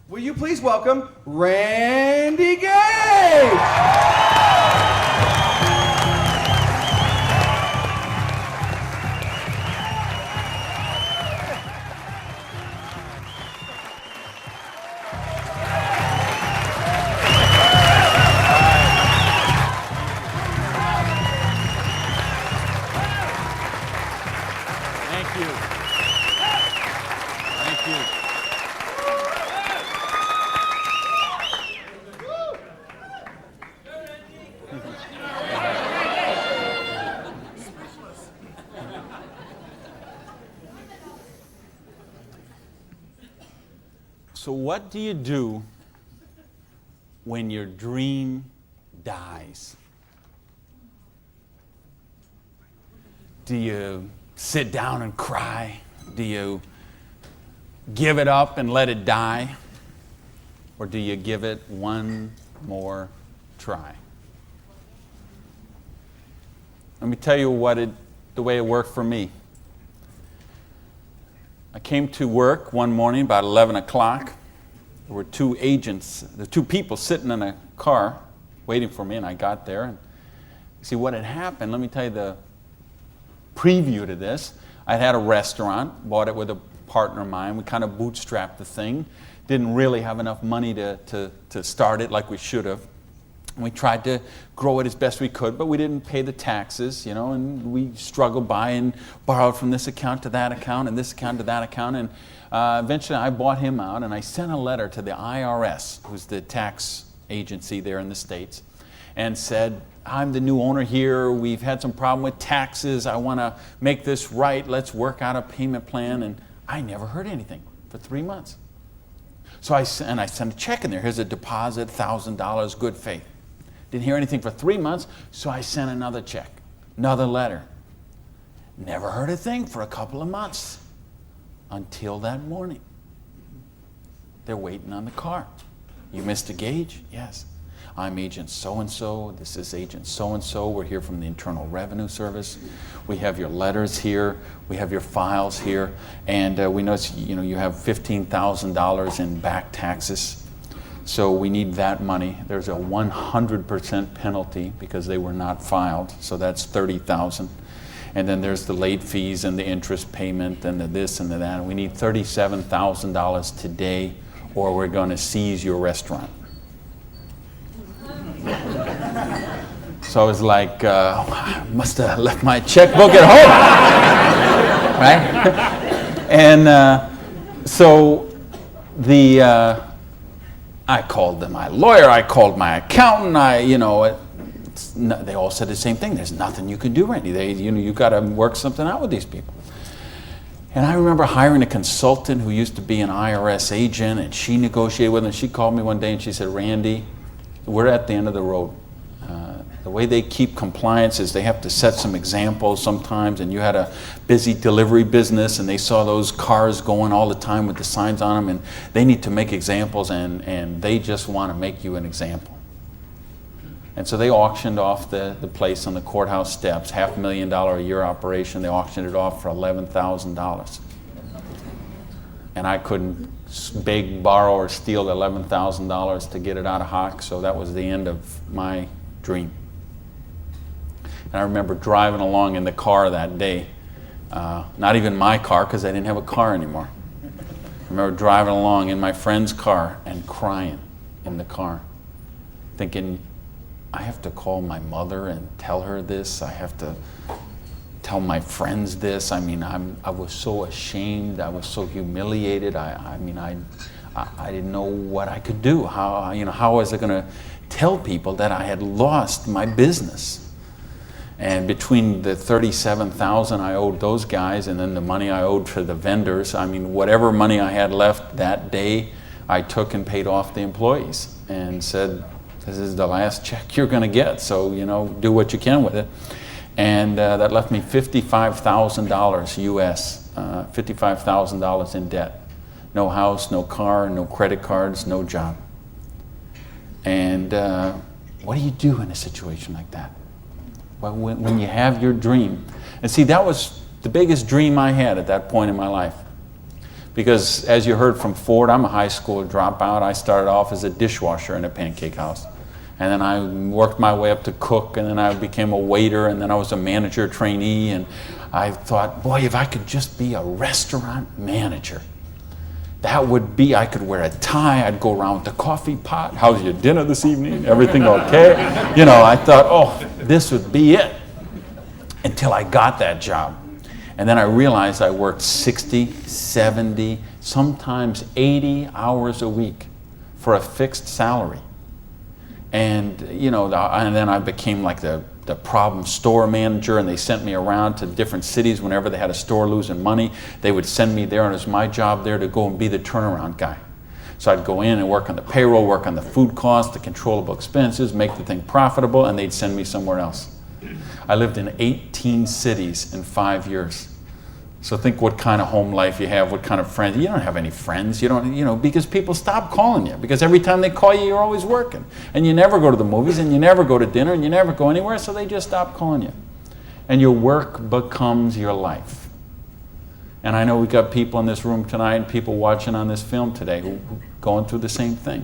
Will you please welcome Randy Gage? Thank you. Thank you. So what do you do when your dream dies? Do you sit down and cry? Do you give it up and let it die? Or do you give it one more try? Let me tell you the way it worked for me. I came to work one morning about 11 o'clock. There were two people sitting in a car waiting for me, and I got there. And see what had happened, let me tell you the preview to this. I had a restaurant, bought it with a partner of mine. We kind of bootstrapped the thing. Didn't really have enough money to start it like we should have. We tried to grow it as best we could, but we didn't pay the taxes, and we struggled by and borrowed from this account to that account and this account to that account. And eventually I bought him out, and I sent a letter to the IRS, who's the tax agency there in the States, and said, I'm the new owner here. We've had some problem with taxes. I want to make this right. Let's work out a payment plan. And I never heard anything for 3 months. So I sent a check in there. Here's a deposit, $1,000, good faith. Didn't hear anything for 3 months, so I sent another check, another letter. Never heard a thing for a couple of months until that morning. They're waiting on the car. You Mr. Gage? Yes. I'm Agent so-and-so. This is Agent so-and-so. We're here from the Internal Revenue Service. We have your letters here. We have your files here. And we notice, you have $15,000 in back taxes. So we need that money. There's a 100% penalty because they were not filed. So that's $30,000. And then there's the late fees and the interest payment and the this and the that. We need $37,000 today, or we're going to seize your restaurant. So I was like, I must have left my checkbook at home, right? And so I called my lawyer, I called my accountant, they all said the same thing. There's nothing you can do, Randy. You got to work something out with these people. And I remember hiring a consultant who used to be an IRS agent, and she negotiated with him. She called me one day and she said, Randy, we're at the end of the road. The way they keep compliance is they have to set some examples sometimes, and you had a busy delivery business and they saw those cars going all the time with the signs on them, and they need to make examples, and they just want to make you an example. And so they auctioned off the place on the courthouse steps, $500,000 a year operation. They auctioned it off for $11,000. And I couldn't beg, borrow, or steal $11,000 to get it out of hock, so that was the end of my dream. And I remember driving along in the car that day, not even my car because I didn't have a car anymore. I remember driving along in my friend's car and crying in the car, thinking, I have to call my mother and tell her this. I have to tell my friends this. I was so ashamed. I was so humiliated. I didn't know what I could do. How was I going to tell people that I had lost my business? And between the $37,000 I owed those guys and then the money I owed for the vendors, whatever money I had left that day, I took and paid off the employees and said, this is the last check you're going to get, so do what you can with it. And that left me $55,000 US, $55,000 in debt. No house, no car, no credit cards, no job. And what do you do in a situation like that? Well, when you have your dream. And see, that was the biggest dream I had at that point in my life. Because as you heard from Ford, I'm a high school dropout. I started off as a dishwasher in a pancake house. And then I worked my way up to cook, and then I became a waiter, and then I was a manager trainee. And I thought, boy, if I could just be a restaurant manager, that would be, I could wear a tie, I'd go around with the coffee pot. How's your dinner this evening? Everything okay? You know, I thought, oh, this would be it. Until I got that job. And then I realized I worked 60, 70, sometimes 80 hours a week for a fixed salary. And, you know, and then I became like the problem store manager, and they sent me around to different cities whenever they had a store losing money. They would send me there, and it was my job there to go and be the turnaround guy. So I'd go in and work on the payroll, work on the food costs, the controllable expenses, make the thing profitable, and they'd send me somewhere else. I lived in 18 cities in 5 years. So think what kind of home life you have, what kind of friends. You don't have any friends. You don't, you know, because people stop calling you. Because every time they call you, you're always working. And you never go to the movies, and you never go to dinner, and you never go anywhere, so they just stop calling you. And your work becomes your life. And I know we got people in this room tonight and people watching on this film today who going through the same thing.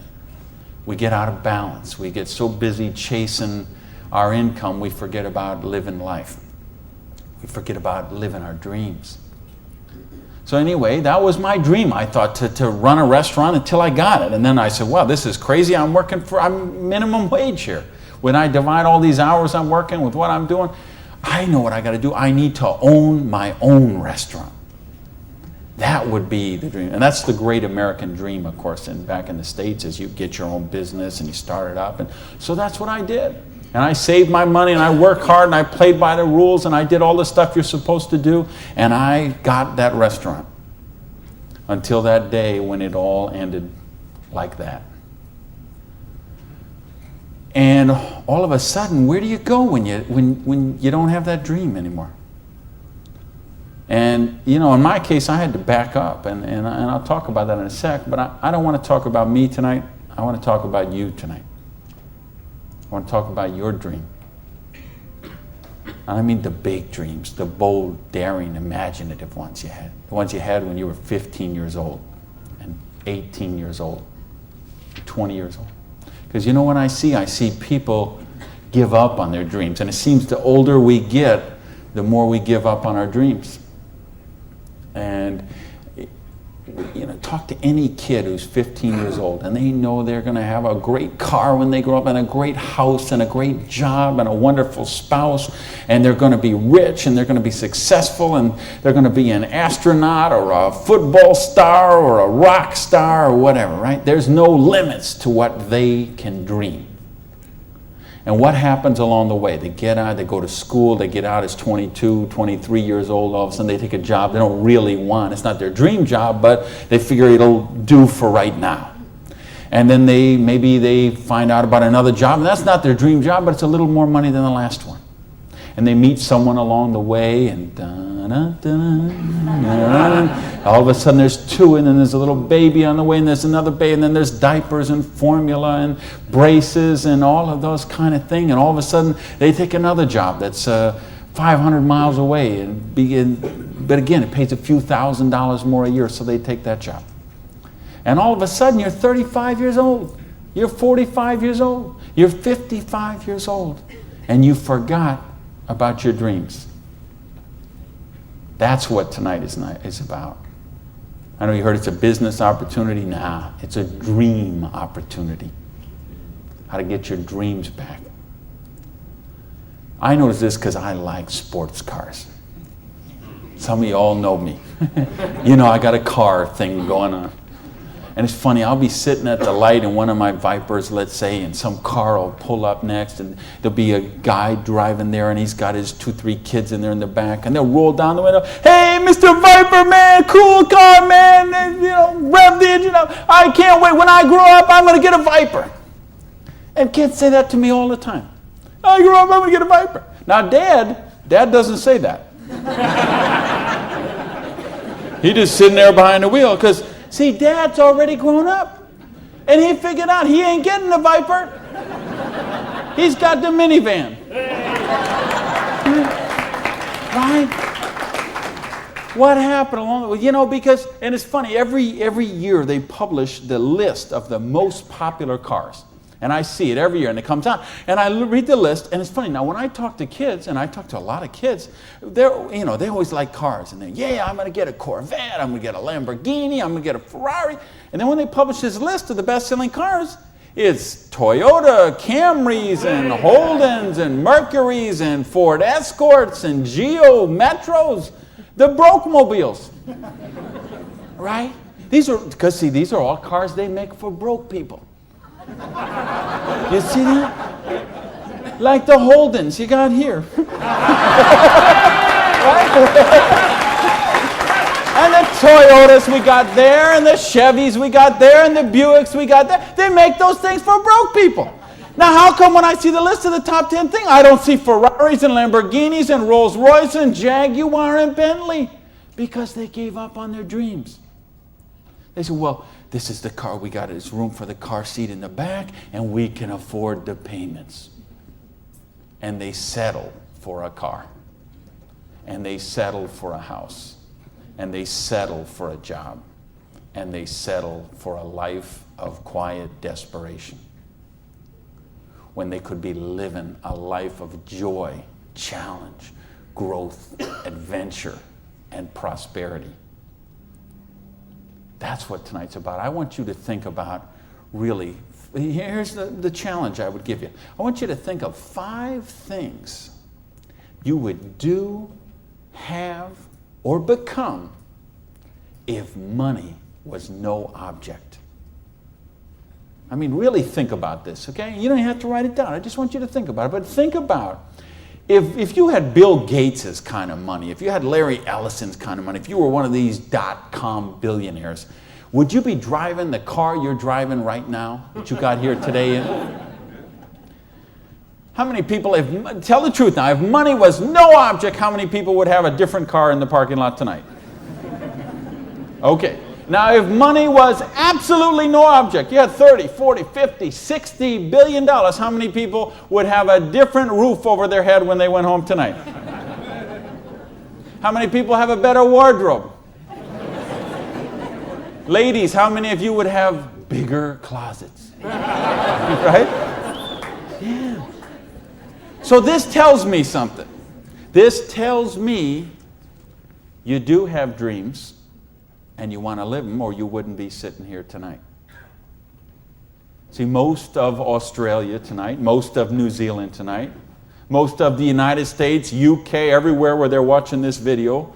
We get out of balance. We get so busy chasing our income, we forget about living life. We forget about living our dreams. So anyway, that was my dream. I thought to run a restaurant until I got it. And then I said, wow, this is crazy. I'm minimum wage here. When I divide all these hours I'm working with what I'm doing, I know what I got to do. I need to own my own restaurant. That would be the dream. And that's the great American dream, of course, back in the States, is you get your own business and you start it up. And so that's what I did. And I saved my money, and I worked hard, and I played by the rules, and I did all the stuff you're supposed to do, and I got that restaurant. Until that day when it all ended like that. And all of a sudden, where do you go when you don't have that dream anymore? And, you know, in my case, I had to back up, and I'll talk about that in a sec, but I don't want to talk about me tonight. I want to talk about you tonight. I want to talk about your dream. And I mean the big dreams, the bold, daring, imaginative ones you had. The ones you had when you were 15 years old, and 18 years old, 20 years old. Because you know what I see people give up on their dreams. And it seems the older we get, the more we give up on our dreams. And you know, talk to any kid who's 15 years old, and they know they're going to have a great car when they grow up, and a great house, and a great job, and a wonderful spouse, and they're going to be rich, and they're going to be successful, and they're going to be an astronaut, or a football star, or a rock star, or whatever, right? There's no limits to what they can dream. And what happens along the way? They get out, they go to school, they get out as 22, 23 years old, all of a sudden they take a job they don't really want. It's not their dream job, but they figure it'll do for right now. And then maybe they find out about another job, and that's not their dream job, but it's a little more money than the last one. And they meet someone along the way, and all of a sudden there's two, and then there's a little baby on the way, and there's another baby, and then there's diapers and formula and braces and all of those kind of things. And all of a sudden they take another job that's 500 miles away, but again, it pays a few $1,000s more a year, so they take that job. And all of a sudden you're 35 years old, you're 45 years old, you're 55 years old, and you forgot about your dreams. That's what tonight is about. I know you heard it's a business opportunity. Nah, it's a dream opportunity. How to get your dreams back. I noticed this because I like sports cars. Some of you all know me. You know, I got a car thing going on. And it's funny, I'll be sitting at the light in one of my Vipers, let's say, and some car will pull up next, and there'll be a guy driving there, and he's got his 2-3 kids in there in the back, and they'll roll down the window, hey, Mr. Viper, man, cool car, man, and, you know, rev the engine up. I can't wait. When I grow up, I'm going to get a Viper. And kids say that to me all the time. I grow up, I'm going to get a Viper. Now, Dad doesn't say that. He's just sitting there behind the wheel, because see, Dad's already grown up. And he figured out he ain't getting the Viper. He's got the minivan. Right? What happened along the way? You know, because, and it's funny, every year they publish the list of the most popular cars. And I see it every year, and it comes out. And I read the list, and it's funny. Now, when I talk to kids, and I talk to a lot of kids, they always like cars. And I'm going to get a Corvette, I'm going to get a Lamborghini, I'm going to get a Ferrari. And then when they publish this list of the best-selling cars, it's Toyota Camrys and Holdens and Mercurys and Ford Escorts and Geo Metros, the broke mobiles, right? These are all cars they make for broke people. You see that? Like the Holdens you got here. Right? And the Toyotas we got there, and the Chevys we got there, and the Buicks we got there. They make those things for broke people. Now, how come when I see the list of the top 10 things, I don't see Ferraris and Lamborghinis and Rolls Royce and Jaguar and Bentley? Because they gave up on their dreams. They said, well, this is the car we got. There's room for the car seat in the back, and we can afford the payments. And they settle for a car. And they settle for a house. And they settle for a job. And they settle for a life of quiet desperation. When they could be living a life of joy, challenge, growth, adventure, and prosperity. That's what tonight's about. I want you to think about, really, here's the challenge I would give you. I want you to think of 5 things you would do, have, or become if money was no object. I mean, really think about this, okay? You don't have to write it down. I just want you to think about it. But think about if you had Bill Gates' kind of money, if you had Larry Ellison's kind of money, if you were one of these .com billionaires, would you be driving the car you're driving right now that you got here today in? How many people, tell the truth now, if money was no object, how many people would have a different car in the parking lot tonight? Okay. Now, if money was absolutely no object, you had 30, 40, 50, 60 billion dollars, how many people would have a different roof over their head when they went home tonight? How many people have a better wardrobe? Ladies, how many of you would have bigger closets? Right? Yeah. So this tells me something. This tells me you do have dreams and you want to live them, or you wouldn't be sitting here tonight. See, most of Australia tonight, most of New Zealand tonight, most of the United States, UK, everywhere where they're watching this video,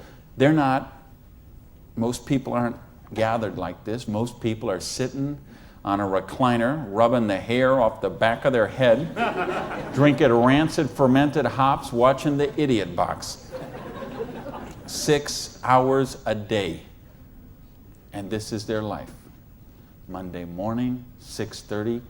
most people aren't gathered like this. Most people are sitting on a recliner, rubbing the hair off the back of their head, drinking rancid fermented hops, watching the Idiot Box. 6 hours a day. And this is their life. Monday morning, 6:30,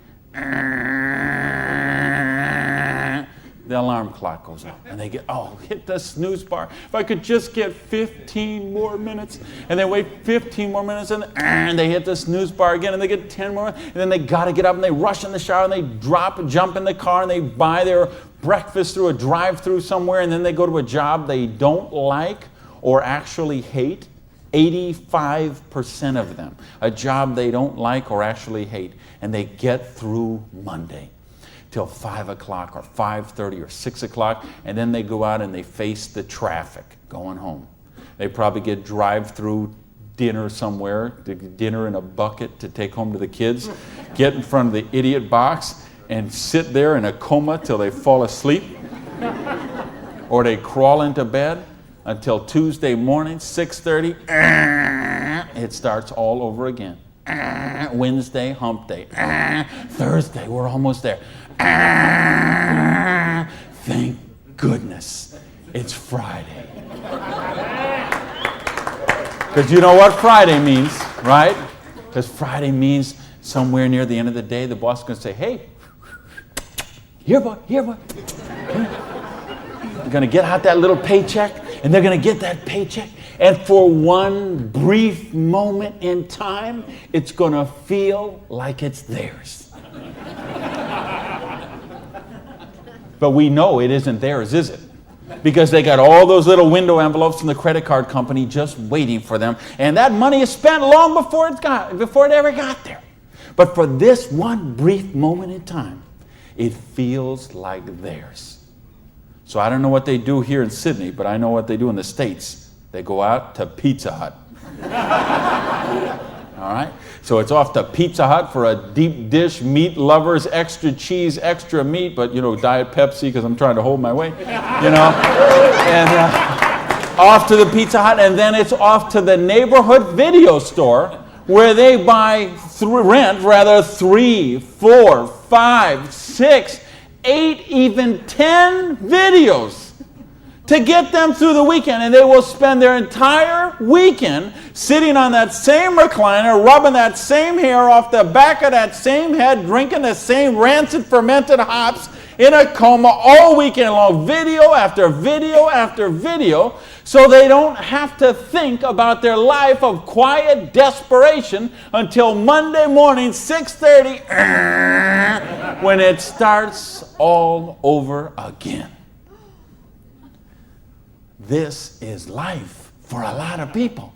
the alarm clock goes off. And they hit the snooze bar. If I could just get 15 more minutes. And they wait 15 more minutes, and they hit the snooze bar again, and they get 10 more. And then they got to get up, and they rush in the shower, and they jump in the car, and they buy their breakfast through a drive-through somewhere, and then they go to a job they don't like or actually hate. 85% of them, a job they don't like or actually hate, and they get through Monday till 5 o'clock or 5:30 or 6 o'clock, and then they go out and they face the traffic going home. They probably get drive-through dinner somewhere, dinner in a bucket to take home to the kids, get in front of the Idiot Box and sit there in a coma till they fall asleep, or they crawl into bed until Tuesday morning, 6:30, it starts all over again. Wednesday, hump day. Thursday, we're almost there. Thank goodness it's Friday. Because you know what Friday means, right? Because Friday means somewhere near the end of the day, the boss is going to say, hey, here, boy. You're going to get out that little paycheck, and they're going to get that paycheck, and for one brief moment in time, it's going to feel like it's theirs. But we know it isn't theirs, is it? because they got all those little window envelopes from the credit card company just waiting for them. And that money is spent long before it ever got there. But for this one brief moment in time, it feels like theirs. So I don't know what they do here in Sydney, but I know what they do in the States. They go out to Pizza Hut. All right? So it's off to Pizza Hut for a deep dish, meat lovers, extra cheese, extra meat, but, Diet Pepsi because I'm trying to hold my weight, And off to the Pizza Hut, and then it's off to the neighborhood video store where they rent 3, 4, 5, 6, 8, even 10 videos to get them through the weekend. And they will spend their entire weekend sitting on that same recliner, rubbing that same hair off the back of that same head, drinking the same rancid fermented hops in a coma all weekend long, video after video after video, so they don't have to think about their life of quiet desperation until Monday morning, 6:30, when it starts all over again. This is life for a lot of people.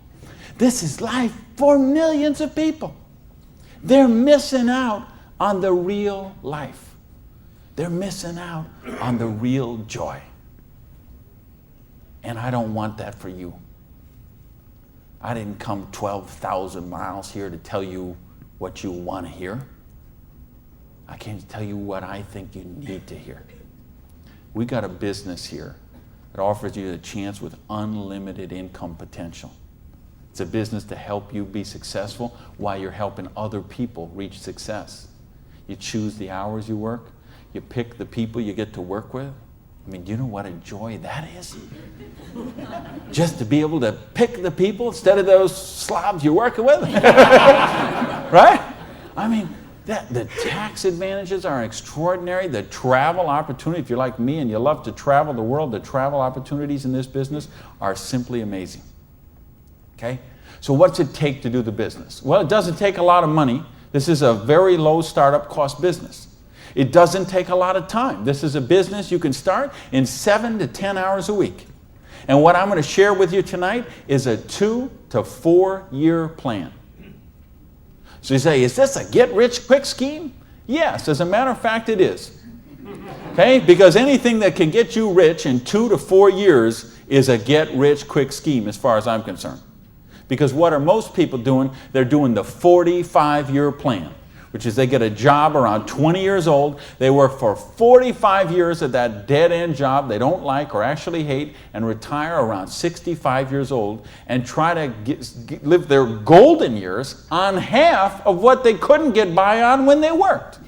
This is life for millions of people. They're missing out on the real life. They're missing out on the real joy. And I don't want that for you. I didn't come 12,000 miles here to tell you what you want to hear. I came to tell you what I think you need to hear. We got a business here that offers you a chance with unlimited income potential. It's a business to help you be successful while you're helping other people reach success. You choose the hours you work. You pick the people you get to work with. I mean, do you know what a joy that is? Just to be able to pick the people instead of those slobs you're working with. Right? I mean, the tax advantages are extraordinary. The travel opportunity, if you're like me and you love to travel the world, the travel opportunities in this business are simply amazing. Okay? So what's it take to do the business? Well, it doesn't take a lot of money. This is a very low startup cost business. It doesn't take a lot of time. This is a business you can start in 7 to 10 hours a week. And what I'm going to share with you tonight is a 2 to 4 year plan. So you say, is this a get-rich-quick scheme? Yes, as a matter of fact, it is. Okay? Because anything that can get you rich in 2 to 4 years is a get-rich-quick scheme as far as I'm concerned. Because what are most people doing? They're doing the 45-year plan, which is they get a job around 20 years old. They work for 45 years at that dead-end job they don't like or actually hate, and retire around 65 years old and try to live their golden years on half of what they couldn't get by on when they worked.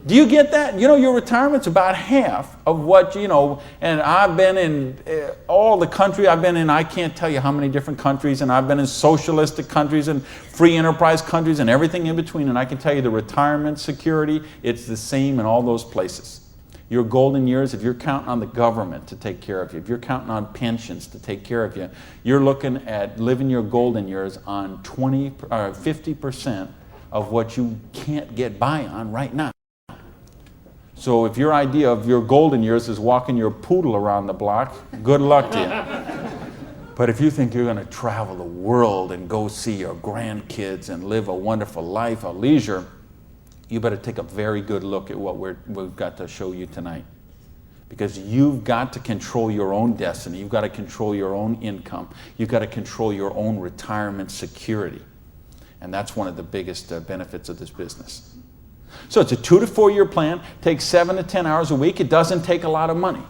Do you get that? Your retirement's about half of what, and I've been in all the country I've been in. I can't tell you how many different countries, and I've been in socialistic countries and free enterprise countries and everything in between, and I can tell you the retirement security, it's the same in all those places. Your golden years, if you're counting on the government to take care of you, if you're counting on pensions to take care of you, you're looking at living your golden years on 50% of what you can't get by on right now. So if your idea of your golden years is walking your poodle around the block, good luck to you. But if you think you're going to travel the world and go see your grandkids and live a wonderful life of leisure, you better take a very good look at what we've got to show you tonight. Because you've got to control your own destiny. You've got to control your own income. You've got to control your own retirement security. And that's one of the biggest benefits of this business. So it's a 2 to 4 year plan, takes 7 to 10 hours a week. It doesn't take a lot of money.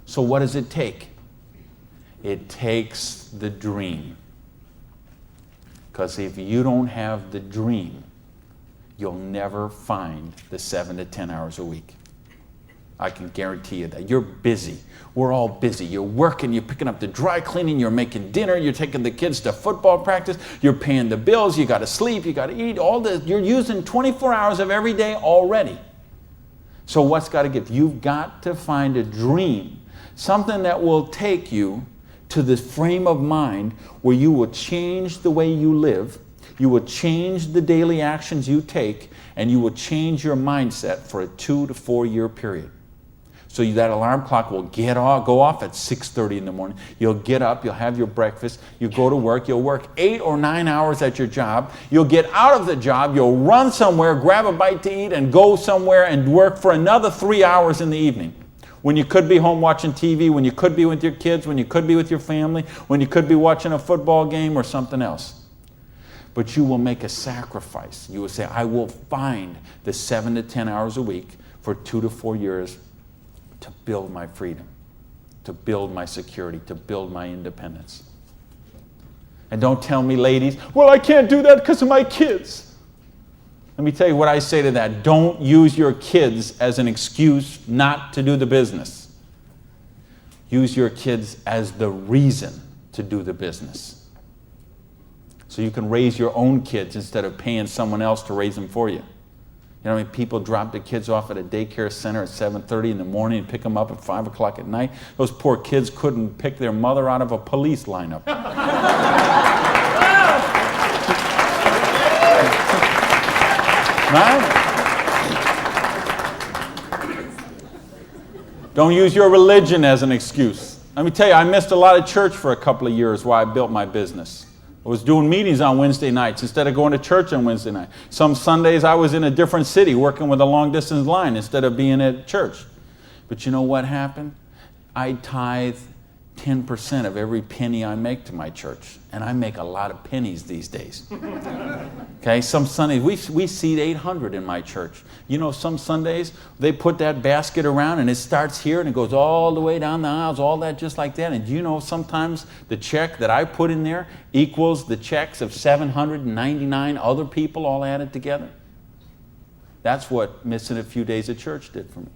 So what does it take? It takes the dream. Because if you don't have the dream, you'll never find the 7 to 10 hours a week. I can guarantee you that. You're busy. We're all busy. You're working, you're picking up the dry cleaning, you're making dinner, you're taking the kids to football practice, you're paying the bills, you got to sleep, you got to eat, all this. You're using 24 hours of every day already. So what's got to give? You've got to find a dream, something that will take you to this frame of mind where you will change the way you live, you will change the daily actions you take, and you will change your mindset for a 2 to 4 year period. So that alarm clock will go off at 6:30 in the morning. You'll get up, you'll have your breakfast, you go to work, you'll work 8 or 9 hours at your job, you'll get out of the job, you'll run somewhere, grab a bite to eat, and go somewhere and work for another 3 hours in the evening. When you could be home watching TV, when you could be with your kids, when you could be with your family, when you could be watching a football game or something else. But you will make a sacrifice. You will say, I will find the 7 to 10 hours a week for 2 to 4 years to build my freedom, to build my security, to build my independence. And don't tell me, ladies, well, I can't do that because of my kids. Let me tell you what I say to that. Don't use your kids as an excuse not to do the business. Use your kids as the reason to do the business. So you can raise your own kids instead of paying someone else to raise them for you. You know, I mean, people drop their kids off at a daycare center at 7:30 in the morning and pick them up at 5 o'clock at night. Those poor kids couldn't pick their mother out of a police lineup. Right? Don't use your religion as an excuse. Let me tell you, I missed a lot of church for a couple of years while I built my business. I was doing meetings on Wednesday nights instead of going to church on Wednesday night. Some Sundays I was in a different city working with a long distance line instead of being at church. But you know what happened? I tithe 10% of every penny I make to my church. And I make a lot of pennies these days. Okay, some Sundays, we seat 800 in my church. You know, some Sundays, they put that basket around and it starts here and it goes all the way down the aisles, all that just like that. And you know, sometimes the check that I put in there equals the checks of 799 other people all added together. That's what missing a few days of church did for me.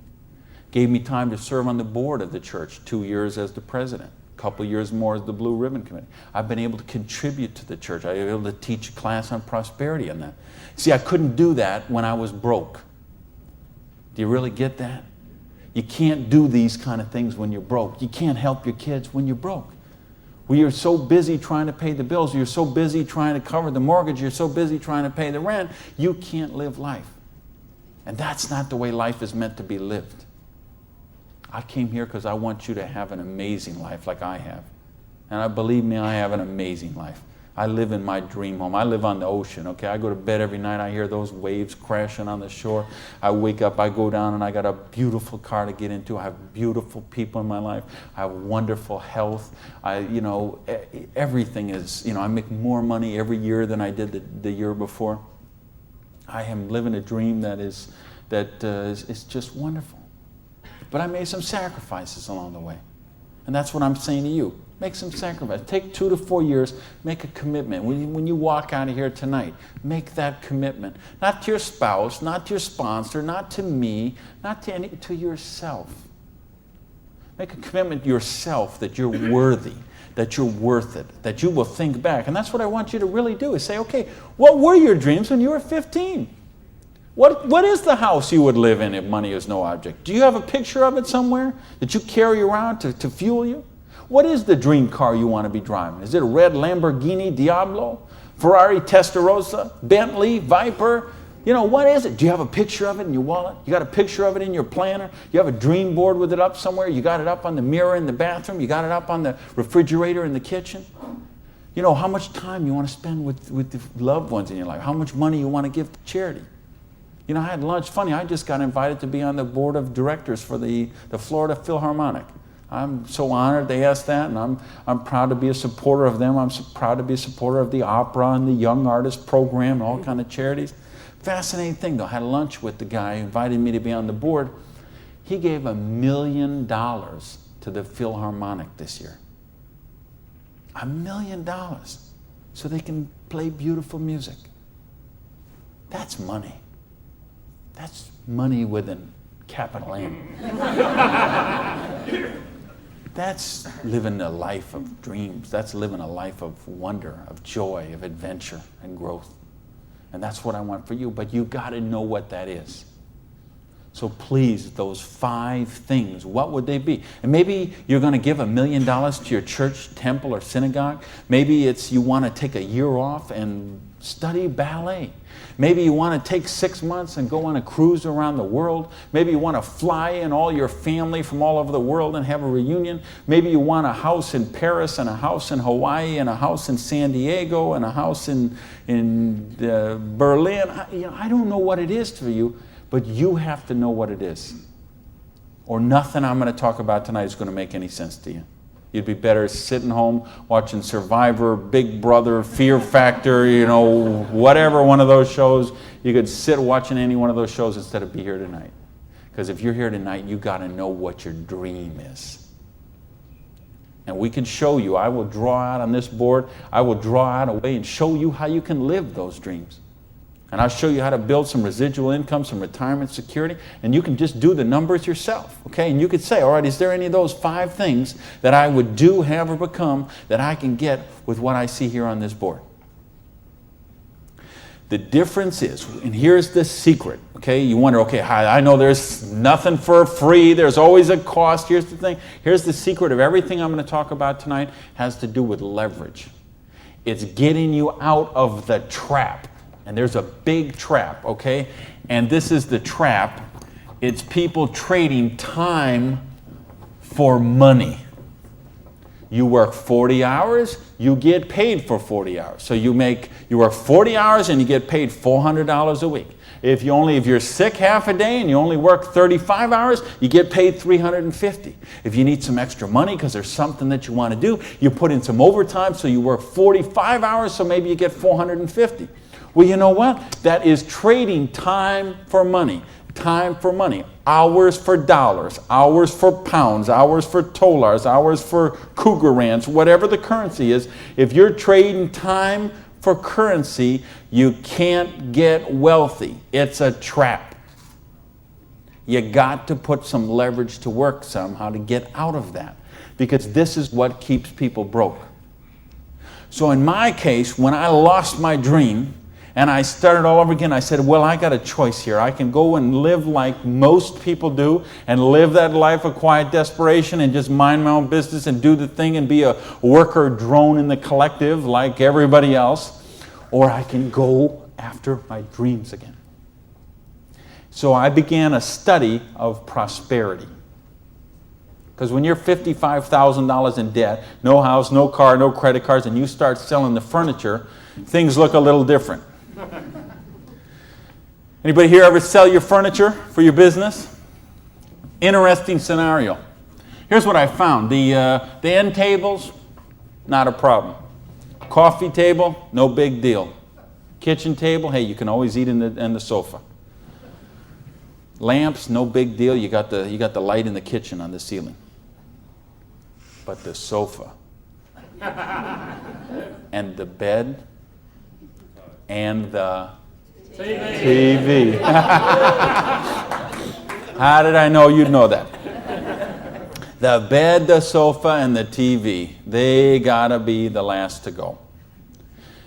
Gave me time to serve on the board of the church, 2 years as the president, a couple years more as the Blue Ribbon Committee. I've been able to contribute to the church. I've been able to teach a class on prosperity on that. See, I couldn't do that when I was broke. Do you really get that? You can't do these kind of things when you're broke. You can't help your kids when you're broke. When you're so busy trying to pay the bills, you're so busy trying to cover the mortgage, you're so busy trying to pay the rent, you can't live life. And that's not the way life is meant to be lived. I came here because I want you to have an amazing life like I have. And believe me, I have an amazing life. I live in my dream home. I live on the ocean, okay? I go to bed every night, I hear those waves crashing on the shore. I wake up, I go down, and I got a beautiful car to get into. I have beautiful people in my life. I have wonderful health. Everything is, I make more money every year than I did the year before. I am living a dream that is just wonderful. But I made some sacrifices along the way. And that's what I'm saying to you. Make some sacrifices. Take 2 to 4 years. Make a commitment. When you walk out of here tonight, make that commitment. Not to your spouse, not to your sponsor, not to me, not to yourself. Make a commitment to yourself that you're worthy, that you're worth it, that you will think back. And that's what I want you to really do, is say, okay, what were your dreams when you were 15? What is the house you would live in if money is no object? Do you have a picture of it somewhere that you carry around to fuel you? What is the dream car you want to be driving? Is it a red Lamborghini Diablo, Ferrari Testarossa, Bentley, Viper? What is it? Do you have a picture of it in your wallet? You got a picture of it in your planner? You have a dream board with it up somewhere? You got it up on the mirror in the bathroom? You got it up on the refrigerator in the kitchen? How much time you want to spend with the loved ones in your life? How much money you want to give to charity? I had lunch. Funny, I just got invited to be on the board of directors for the Florida Philharmonic. I'm so honored they asked that, and I'm proud to be a supporter of them. I'm proud to be a supporter of the opera and the Young Artist Program and all kind of charities. Fascinating thing, though. I had lunch with the guy who invited me to be on the board. He gave $1 million to the Philharmonic this year. $1 million so they can play beautiful music. That's money. That's money with a capital M. That's living a life of dreams. That's living a life of wonder, of joy, of adventure and growth. And that's what I want for you. But you got to know what that is. So please, those 5 things, what would they be? And maybe you're going to give $1 million to your church, temple, or synagogue. Maybe it's you want to take a year off and study ballet. Maybe you want to take 6 months and go on a cruise around the world. Maybe you want to fly in all your family from all over the world and have a reunion. Maybe you want a house in Paris and a house in Hawaii and a house in San Diego and a house in Berlin. I don't know what it is for you, but you have to know what it is. Or nothing I'm going to talk about tonight is going to make any sense to you. You'd be better sitting home watching Survivor, Big Brother, Fear Factor, whatever one of those shows. You could sit watching any one of those shows instead of be here tonight. Because if you're here tonight, you got to know what your dream is. And we can show you. I will draw out on this board. I will draw out a way and show you how you can live those dreams. And I'll show you how to build some residual income, some retirement security, and you can just do the numbers yourself, okay? And you could say, all right, is there any of those 5 things that I would do, have, or become that I can get with what I see here on this board? The difference is, and here's the secret, okay? You wonder, okay, I know there's nothing for free. There's always a cost. Here's the thing. Here's the secret of everything I'm going to talk about tonight has to do with leverage. It's getting you out of the trap. And there's a big trap, okay? And this is the trap. It's people trading time for money. You work 40 hours, you get paid for 40 hours. So you work 40 hours and you get paid $400 a week. If you're sick half a day and you only work 35 hours, you get paid $350. If you need some extra money because there's something that you want to do, you put in some overtime, so you work 45 hours, so maybe you get $450. Well, you know what? That is trading time for money. Time for money. Hours for dollars. Hours for pounds. Hours for dollars. Hours for Krugerrands. Whatever the currency is. If you're trading time for currency, you can't get wealthy. It's a trap. You got to put some leverage to work somehow to get out of that. Because this is what keeps people broke. So in my case, when I lost my dream, and I started all over again, I said, well, I got a choice here. I can go and live like most people do and live that life of quiet desperation and just mind my own business and do the thing and be a worker drone in the collective like everybody else. Or I can go after my dreams again. So I began a study of prosperity. Because when you're $55,000 in debt, no house, no car, no credit cards, and you start selling the furniture, things look a little different. Anybody here ever sell your furniture for your business? Interesting scenario. Here's what I found. The end tables, not a problem. Coffee table, no big deal. Kitchen table, hey, you can always eat in the sofa. Lamps, no big deal. You got the light in the kitchen on the ceiling. But the sofa and the bed and the TV. How did I know you'd know that? The bed, the sofa, and the TV, they gotta be the last to go.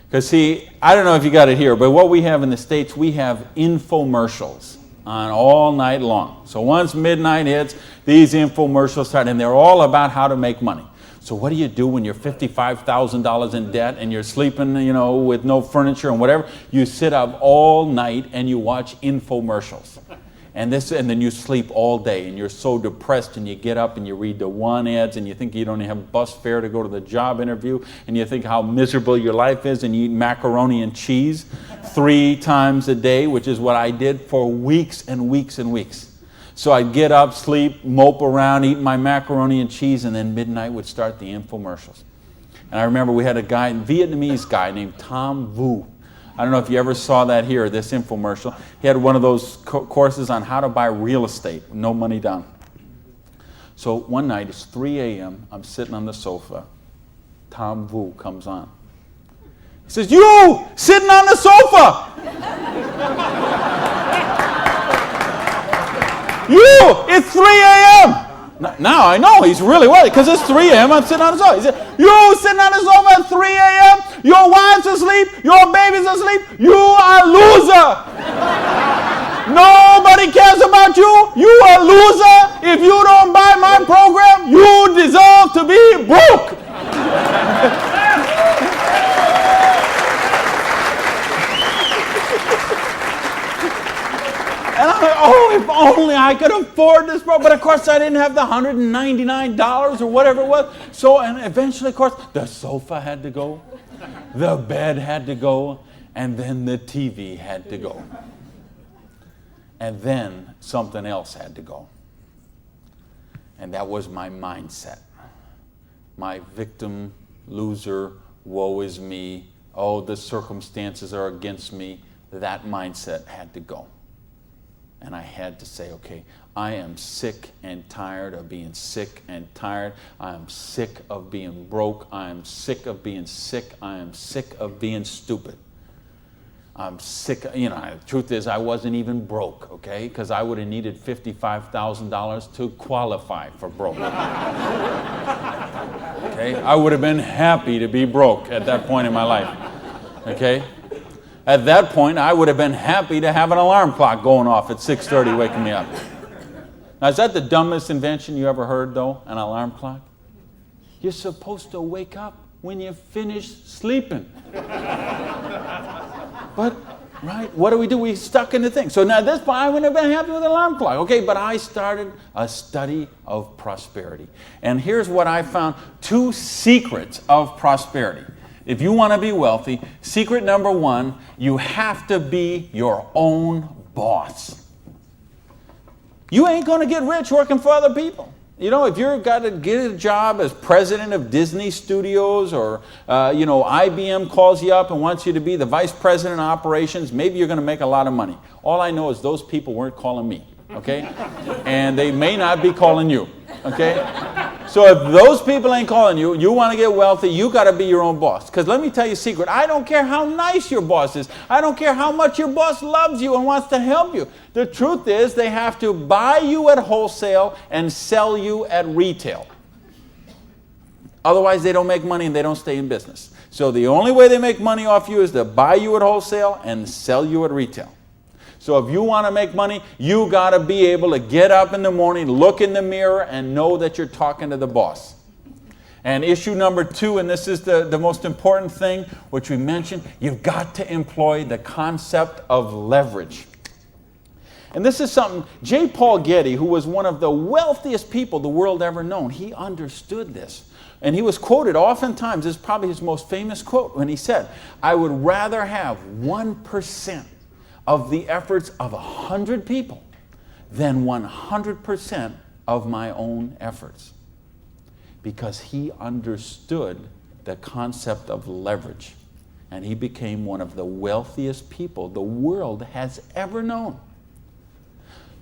Because see, I don't know if you got it here, but what we have in the States, we have infomercials on all night long. So once midnight hits, these infomercials start, and they're all about how to make money. So what do you do when you're $55,000 in debt and you're sleeping, with no furniture and whatever? You sit up all night and you watch infomercials. And then you sleep all day and you're so depressed, and you get up and you read the one ads and you think you don't have bus fare to go to the job interview, and you think how miserable your life is, and you eat macaroni and cheese 3 times a day, which is what I did for weeks and weeks and weeks. So I'd get up, sleep, mope around, eat my macaroni and cheese, and then midnight would start the infomercials. And I remember we had a Vietnamese guy named Tom Vu. I don't know if you ever saw that here, this infomercial. He had one of those courses on how to buy real estate, no money down. So one night, it's 3 a.m., I'm sitting on the sofa. Tom Vu comes on. He says, "You, sitting on the sofa! You, it's 3 a.m. Now I know he's really worried because it's 3 a.m. I'm sitting on the sofa. He said, "You sitting on the sofa at 3 a.m. Your wife's asleep. Your baby's asleep. You are a loser. Nobody Nobody cares about you. You a loser. If you don't buy my program, you deserve to be broke. And I'm like, oh, if only I could afford this program. But of course, I didn't have the $199 or whatever it was. So, and eventually, of course, the sofa had to go, the bed had to go, and then the TV had to go. And then something else had to go. And that was my mindset. My victim, loser, woe is me, oh, the circumstances are against me. That mindset had to go. And I had to say, okay, I am sick and tired of being sick and tired. I am sick of being broke. I am sick of being sick. I am sick of being stupid. I'm sick, the truth is I wasn't even broke, okay? Because I would have needed $55,000 to qualify for broke. Okay? I would have been happy to be broke at that point in my life, okay? At that point, I would have been happy to have an alarm clock going off at 6:30 waking me up. Now, is that the dumbest invention you ever heard, though, an alarm clock? You're supposed to wake up when you finish sleeping. But, right, what do? We stuck in the thing. So now at this point, I wouldn't have been happy with an alarm clock. Okay, but I started a study of prosperity. And here's what I found. 2 secrets of prosperity. If you want to be wealthy, secret number 1, you have to be your own boss. You ain't going to get rich working for other people. If you've got to get a job as president of Disney Studios or, IBM calls you up and wants you to be the vice president of operations, maybe you're going to make a lot of money. All I know is those people weren't calling me, okay? And they may not be calling you, okay? So if those people ain't calling you, you want to get wealthy, you got to be your own boss. Because let me tell you a secret. I don't care how nice your boss is. I don't care how much your boss loves you and wants to help you. The truth is they have to buy you at wholesale and sell you at retail. Otherwise, they don't make money and they don't stay in business. So the only way they make money off you is to buy you at wholesale and sell you at retail. So if you want to make money, you got to be able to get up in the morning, look in the mirror, and know that you're talking to the boss. And issue number 2, and this is the most important thing, which we mentioned, you've got to employ the concept of leverage. And this is something, J. Paul Getty, who was one of the wealthiest people the world ever known, he understood this. And he was quoted oftentimes, this is probably his most famous quote, when he said, I would rather have 1% of the efforts of 100 people than 100% of my own efforts. Because he understood the concept of leverage. And he became one of the wealthiest people the world has ever known.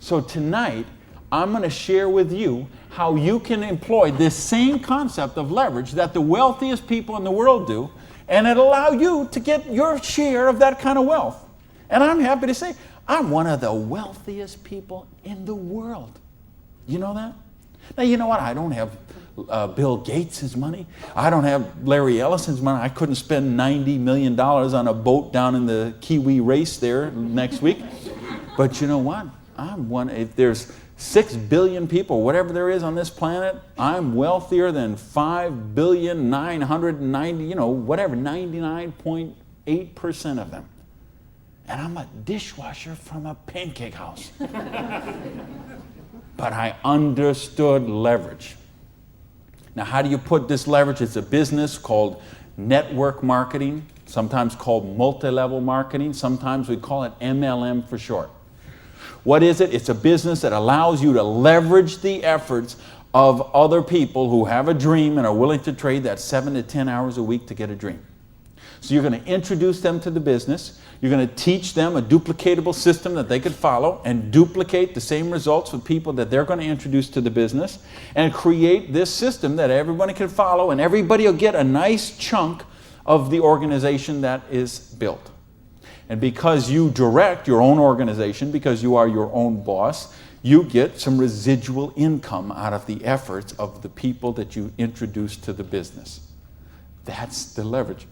So tonight, I'm going to share with you how you can employ this same concept of leverage that the wealthiest people in the world do, and it allow you to get your share of that kind of wealth. And I'm happy to say, I'm one of the wealthiest people in the world. You know that? Now, you know what? I don't have Bill Gates' money. I don't have Larry Ellison's money. I couldn't spend $90 million on a boat down in the Kiwi race there next week. But you know what? I'm one. If there's 6 billion people, whatever there is on this planet, I'm wealthier than 5,990, 99.8% of them. And I'm a dishwasher from a pancake house. But I understood leverage. Now, how do you put this leverage? It's a business called network marketing, sometimes called multi-level marketing. Sometimes we call it MLM for short. What is it? It's a business that allows you to leverage the efforts of other people who have a dream and are willing to trade that 7 to 10 hours a week to get a dream. So you're going to introduce them to the business. You're going to teach them a duplicatable system that they could follow and duplicate the same results with people that they're going to introduce to the business and create this system that everybody can follow, and everybody will get a nice chunk of the organization that is built. And because you direct your own organization, because you are your own boss, you get some residual income out of the efforts of the people that you introduce to the business. That's the leverage.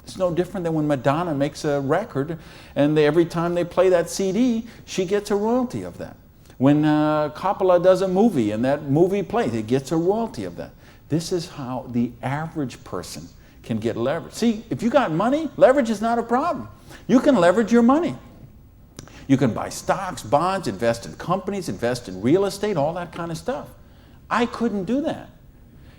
It's no different than when Madonna makes a record and every time they play that CD, she gets a royalty of that. When Coppola does a movie and that movie plays, it gets a royalty of that. This is how the average person can get leverage. See, if you got money, leverage is not a problem. You can leverage your money. You can buy stocks, bonds, invest in companies, invest in real estate, all that kind of stuff. I couldn't do that.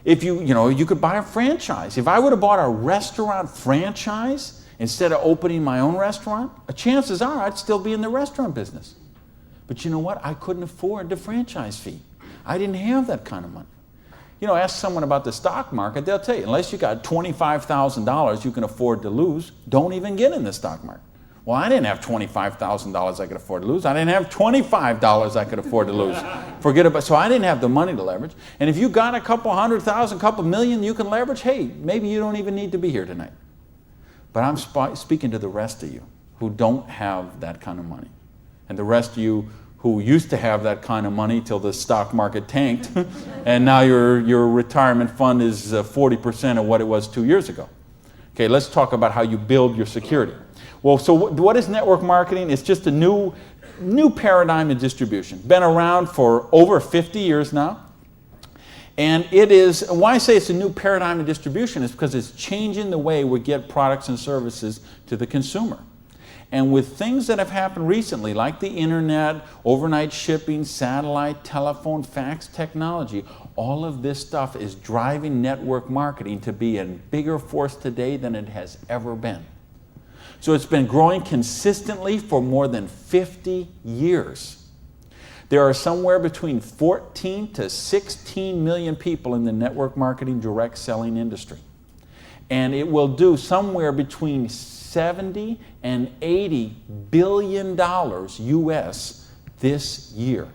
If you could buy a franchise. If I would have bought a restaurant franchise instead of opening my own restaurant, chances are I'd still be in the restaurant business. But you know what? I couldn't afford the franchise fee. I didn't have that kind of money. Ask someone about the stock market, they'll tell you, unless you got $25,000 you can afford to lose, don't even get in the stock market. Well, I didn't have $25,000 I could afford to lose. I didn't have $25 I could afford to lose. So I didn't have the money to leverage. And if you got a couple $100,000, couple million you can leverage, hey, maybe you don't even need to be here tonight. But I'm speaking to the rest of you who don't have that kind of money. And the rest of you who used to have that kind of money till the stock market tanked, and now your retirement fund is 40% of what it was 2 years ago. Okay, let's talk about how you build your security. Well, so what is network marketing? It's just a new paradigm in distribution. Been around for over 50 years now. And it is, why I say it's a new paradigm in distribution is because it's changing the way we get products and services to the consumer. And with things that have happened recently, like the internet, overnight shipping, satellite, telephone, fax technology, all of this stuff is driving network marketing to be a bigger force today than it has ever been. So it's been growing consistently for more than 50 years. There are somewhere between 14 to 16 million people in the network marketing direct selling industry. And it will do somewhere between 70 and 80 billion dollars US this year.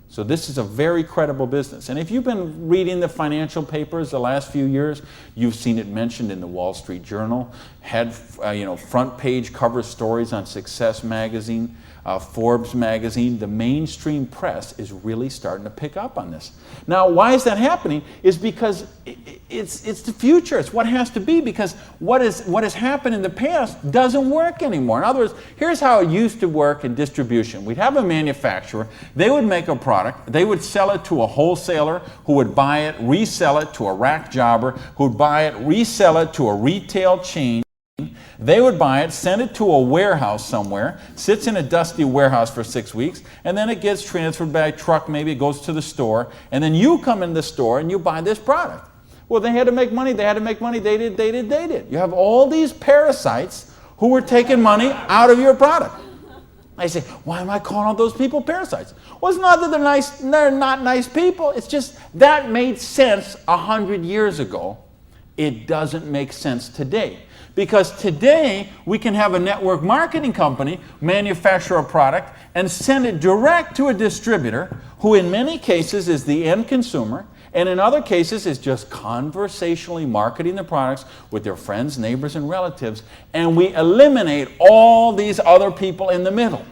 So this is a very credible business. And if you've been reading the financial papers the last few years, you've seen it mentioned in the Wall Street Journal, had front page cover stories on Success Magazine, Forbes Magazine. The mainstream press is really starting to pick up on this. Now, why is that happening? Is because it's the future. It's what has to be, because what has happened in the past doesn't work anymore. In other words, here's how it used to work in distribution. We'd have a manufacturer. They would make a product. They would sell it to a wholesaler who would buy it, resell it to a rack jobber who would buy it, resell it to a retail chain. They would buy it, send it to a warehouse somewhere, sits in a dusty warehouse for 6 weeks, and then it gets transferred by truck, maybe it goes to the store, and then you come in the store and you buy this product. Well, they had to make money, they did. You have all these parasites who were taking money out of your product. I say, why am I calling all those people parasites? Well, it's not that they're nice, they're not nice people, it's just that made sense 100 years ago. It doesn't make sense today. Because today, we can have a network marketing company manufacture a product and send it direct to a distributor who in many cases is the end consumer, and in other cases is just conversationally marketing the products with their friends, neighbors, and relatives, and we eliminate all these other people in the middle.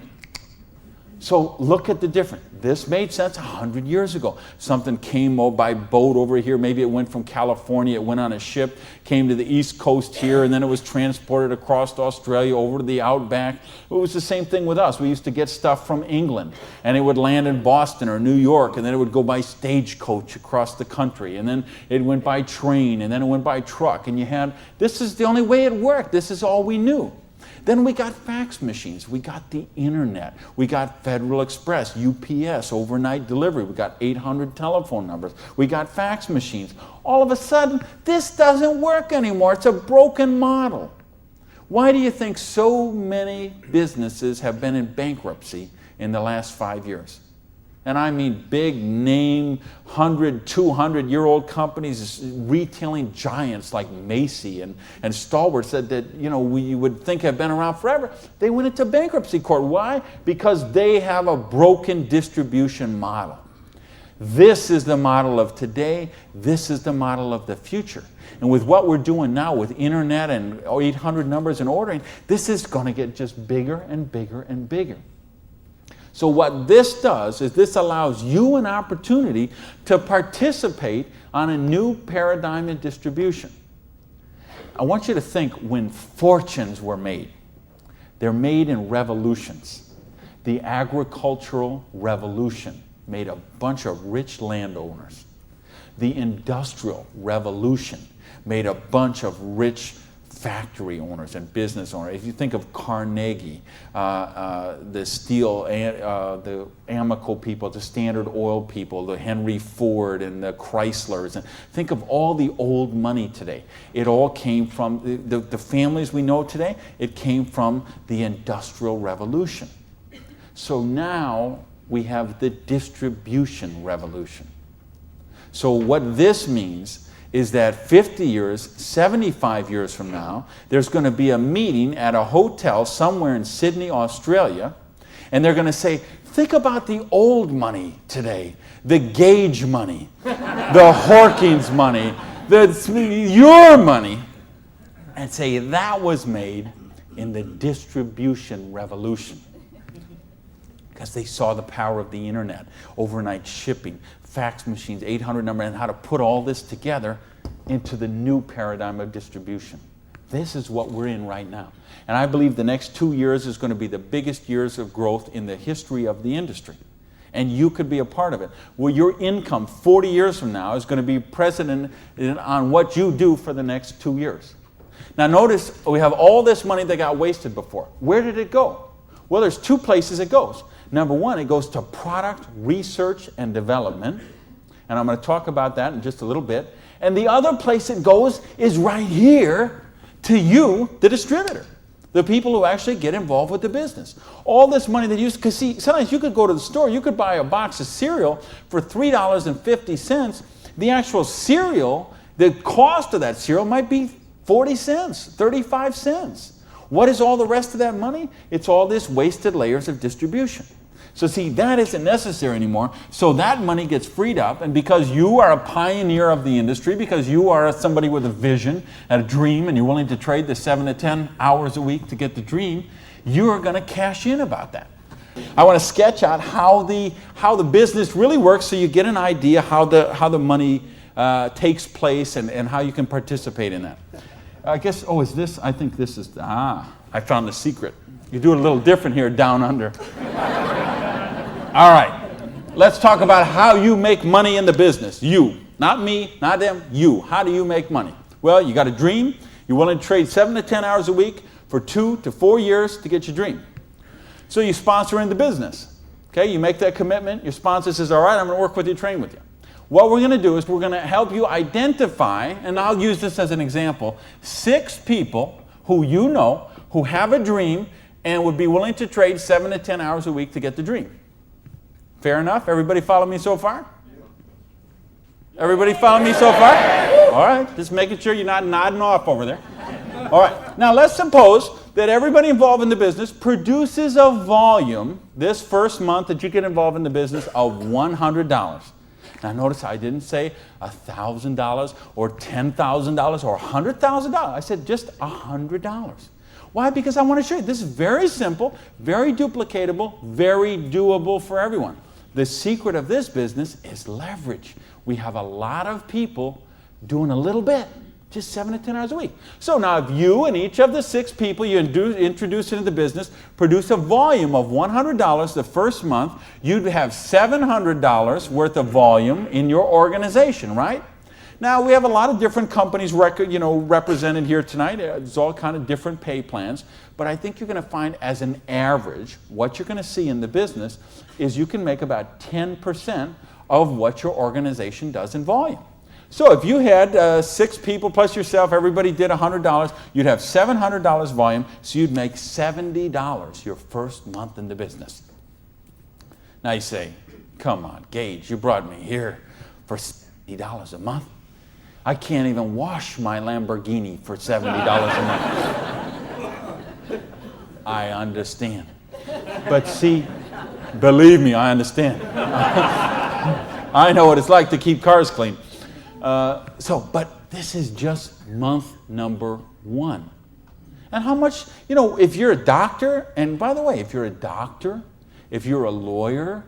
So look at the difference. This made sense 100 years ago. Something came by boat over here. Maybe it went from California, it went on a ship, came to the East Coast here, and then it was transported across to Australia over to the outback. It was the same thing with us. We used to get stuff from England, and it would land in Boston or New York, and then it would go by stagecoach across the country, and then it went by train, and then it went by truck, and this is the only way it worked. This is all we knew. Then we got fax machines, we got the internet, we got Federal Express, UPS, overnight delivery, we got 800 telephone numbers, we got fax machines. All of a sudden, this doesn't work anymore. It's a broken model. Why do you think so many businesses have been in bankruptcy in the last 5 years? And I mean big name, 100, 200-year-old companies, retailing giants like Macy and Stalwarts that we would think have been around forever. They went into bankruptcy court. Why? Because they have a broken distribution model. This is the model of today. This is the model of the future. And with what we're doing now with internet and 800 numbers and ordering, this is going to get just bigger and bigger and bigger. So what this does is this allows you an opportunity to participate on a new paradigm in distribution. I want you to think when fortunes were made. They're made in revolutions. The agricultural revolution made a bunch of rich landowners. The industrial revolution made a bunch of rich factory owners and business owners. If you think of Carnegie, the steel, the Amoco people, the Standard Oil people, the Henry Ford and the Chryslers, and think of all the old money today. It all came from the families we know today. It came from the Industrial Revolution. So now we have the distribution revolution. So what this means is that 50 years, 75 years from now, there's going to be a meeting at a hotel somewhere in Sydney, Australia, and they're going to say, think about the old money today, the Gage money, the Hawkins money, your money, and say that was made in the distribution revolution. Because they saw the power of the internet, overnight shipping, fax machines, 800 number, and how to put all this together into the new paradigm of distribution. This is what we're in right now. And I believe the next 2 years is going to be the biggest years of growth in the history of the industry. And you could be a part of it. Well, your income 40 years from now is going to be present on what you do for the next 2 years. Now notice, we have all this money that got wasted before. Where did it go? Well, there's two places it goes. Number one, it goes to product research and development. And I'm going to talk about that in just a little bit. And the other place it goes is right here to you, the distributor, the people who actually get involved with the business. All this money that you, because see, sometimes you could go to the store, you could buy a box of cereal for $3.50. The actual cereal, the cost of that cereal might be 40 cents, 35 cents. What is all the rest of that money? It's all this wasted layers of distribution. So see, that isn't necessary anymore. So that money gets freed up, and because you are a pioneer of the industry, because you are somebody with a vision and a dream, and you're willing to trade the 7 to 10 hours a week to get the dream, you are going to cash in about that. I want to sketch out how the business really works so you get an idea how the money takes place and how you can participate in that. I guess, is this? I think this is, I found the secret. You do it a little different here down under. All right, let's talk about how you make money in the business. You, not me, not them, you. How do you make money? Well, you got a dream. You're willing to trade 7 to 10 hours a week for 2 to 4 years to get your dream. So you sponsor in the business. Okay, you make that commitment. Your sponsor says, all right, I'm going to work with you, train with you. What we're going to do is we're going to help you identify, and I'll use this as an example, 6 people who you know who have a dream and would be willing to trade 7 to 10 hours a week to get the dream. Fair enough? Everybody follow me so far? Everybody follow me so far? All right, just making sure you're not nodding off over there. All right, now let's suppose that everybody involved in the business produces a volume this first month that you get involved in the business of $100. Now notice I didn't say $1,000 or $10,000 or $100,000. I said just $100. Why? Because I want to show you this is very simple, very duplicatable, very doable for everyone. The secret of this business is leverage. We have a lot of people doing a little bit, just 7 to 10 hours a week. So now if you and each of the 6 people you introduce into the business produce a volume of $100 the first month, you'd have $700 worth of volume in your organization, right? Now we have a lot of different companies represented here tonight. There's all kind of different pay plans, but I think you're going to find as an average, what you're going to see in the business is you can make about 10% of what your organization does in volume. So if you had 6 people plus yourself, everybody did $100, you'd have $700 volume, so you'd make $70 your first month in the business. Now you say, come on, Gage, you brought me here for $70 a month. I can't even wash my Lamborghini for $70 a month. I understand. But see, believe me, I understand. I know what it's like to keep cars clean. But this is just month number 1. And how much, if you're a doctor, and by the way, if you're a doctor, if you're a lawyer,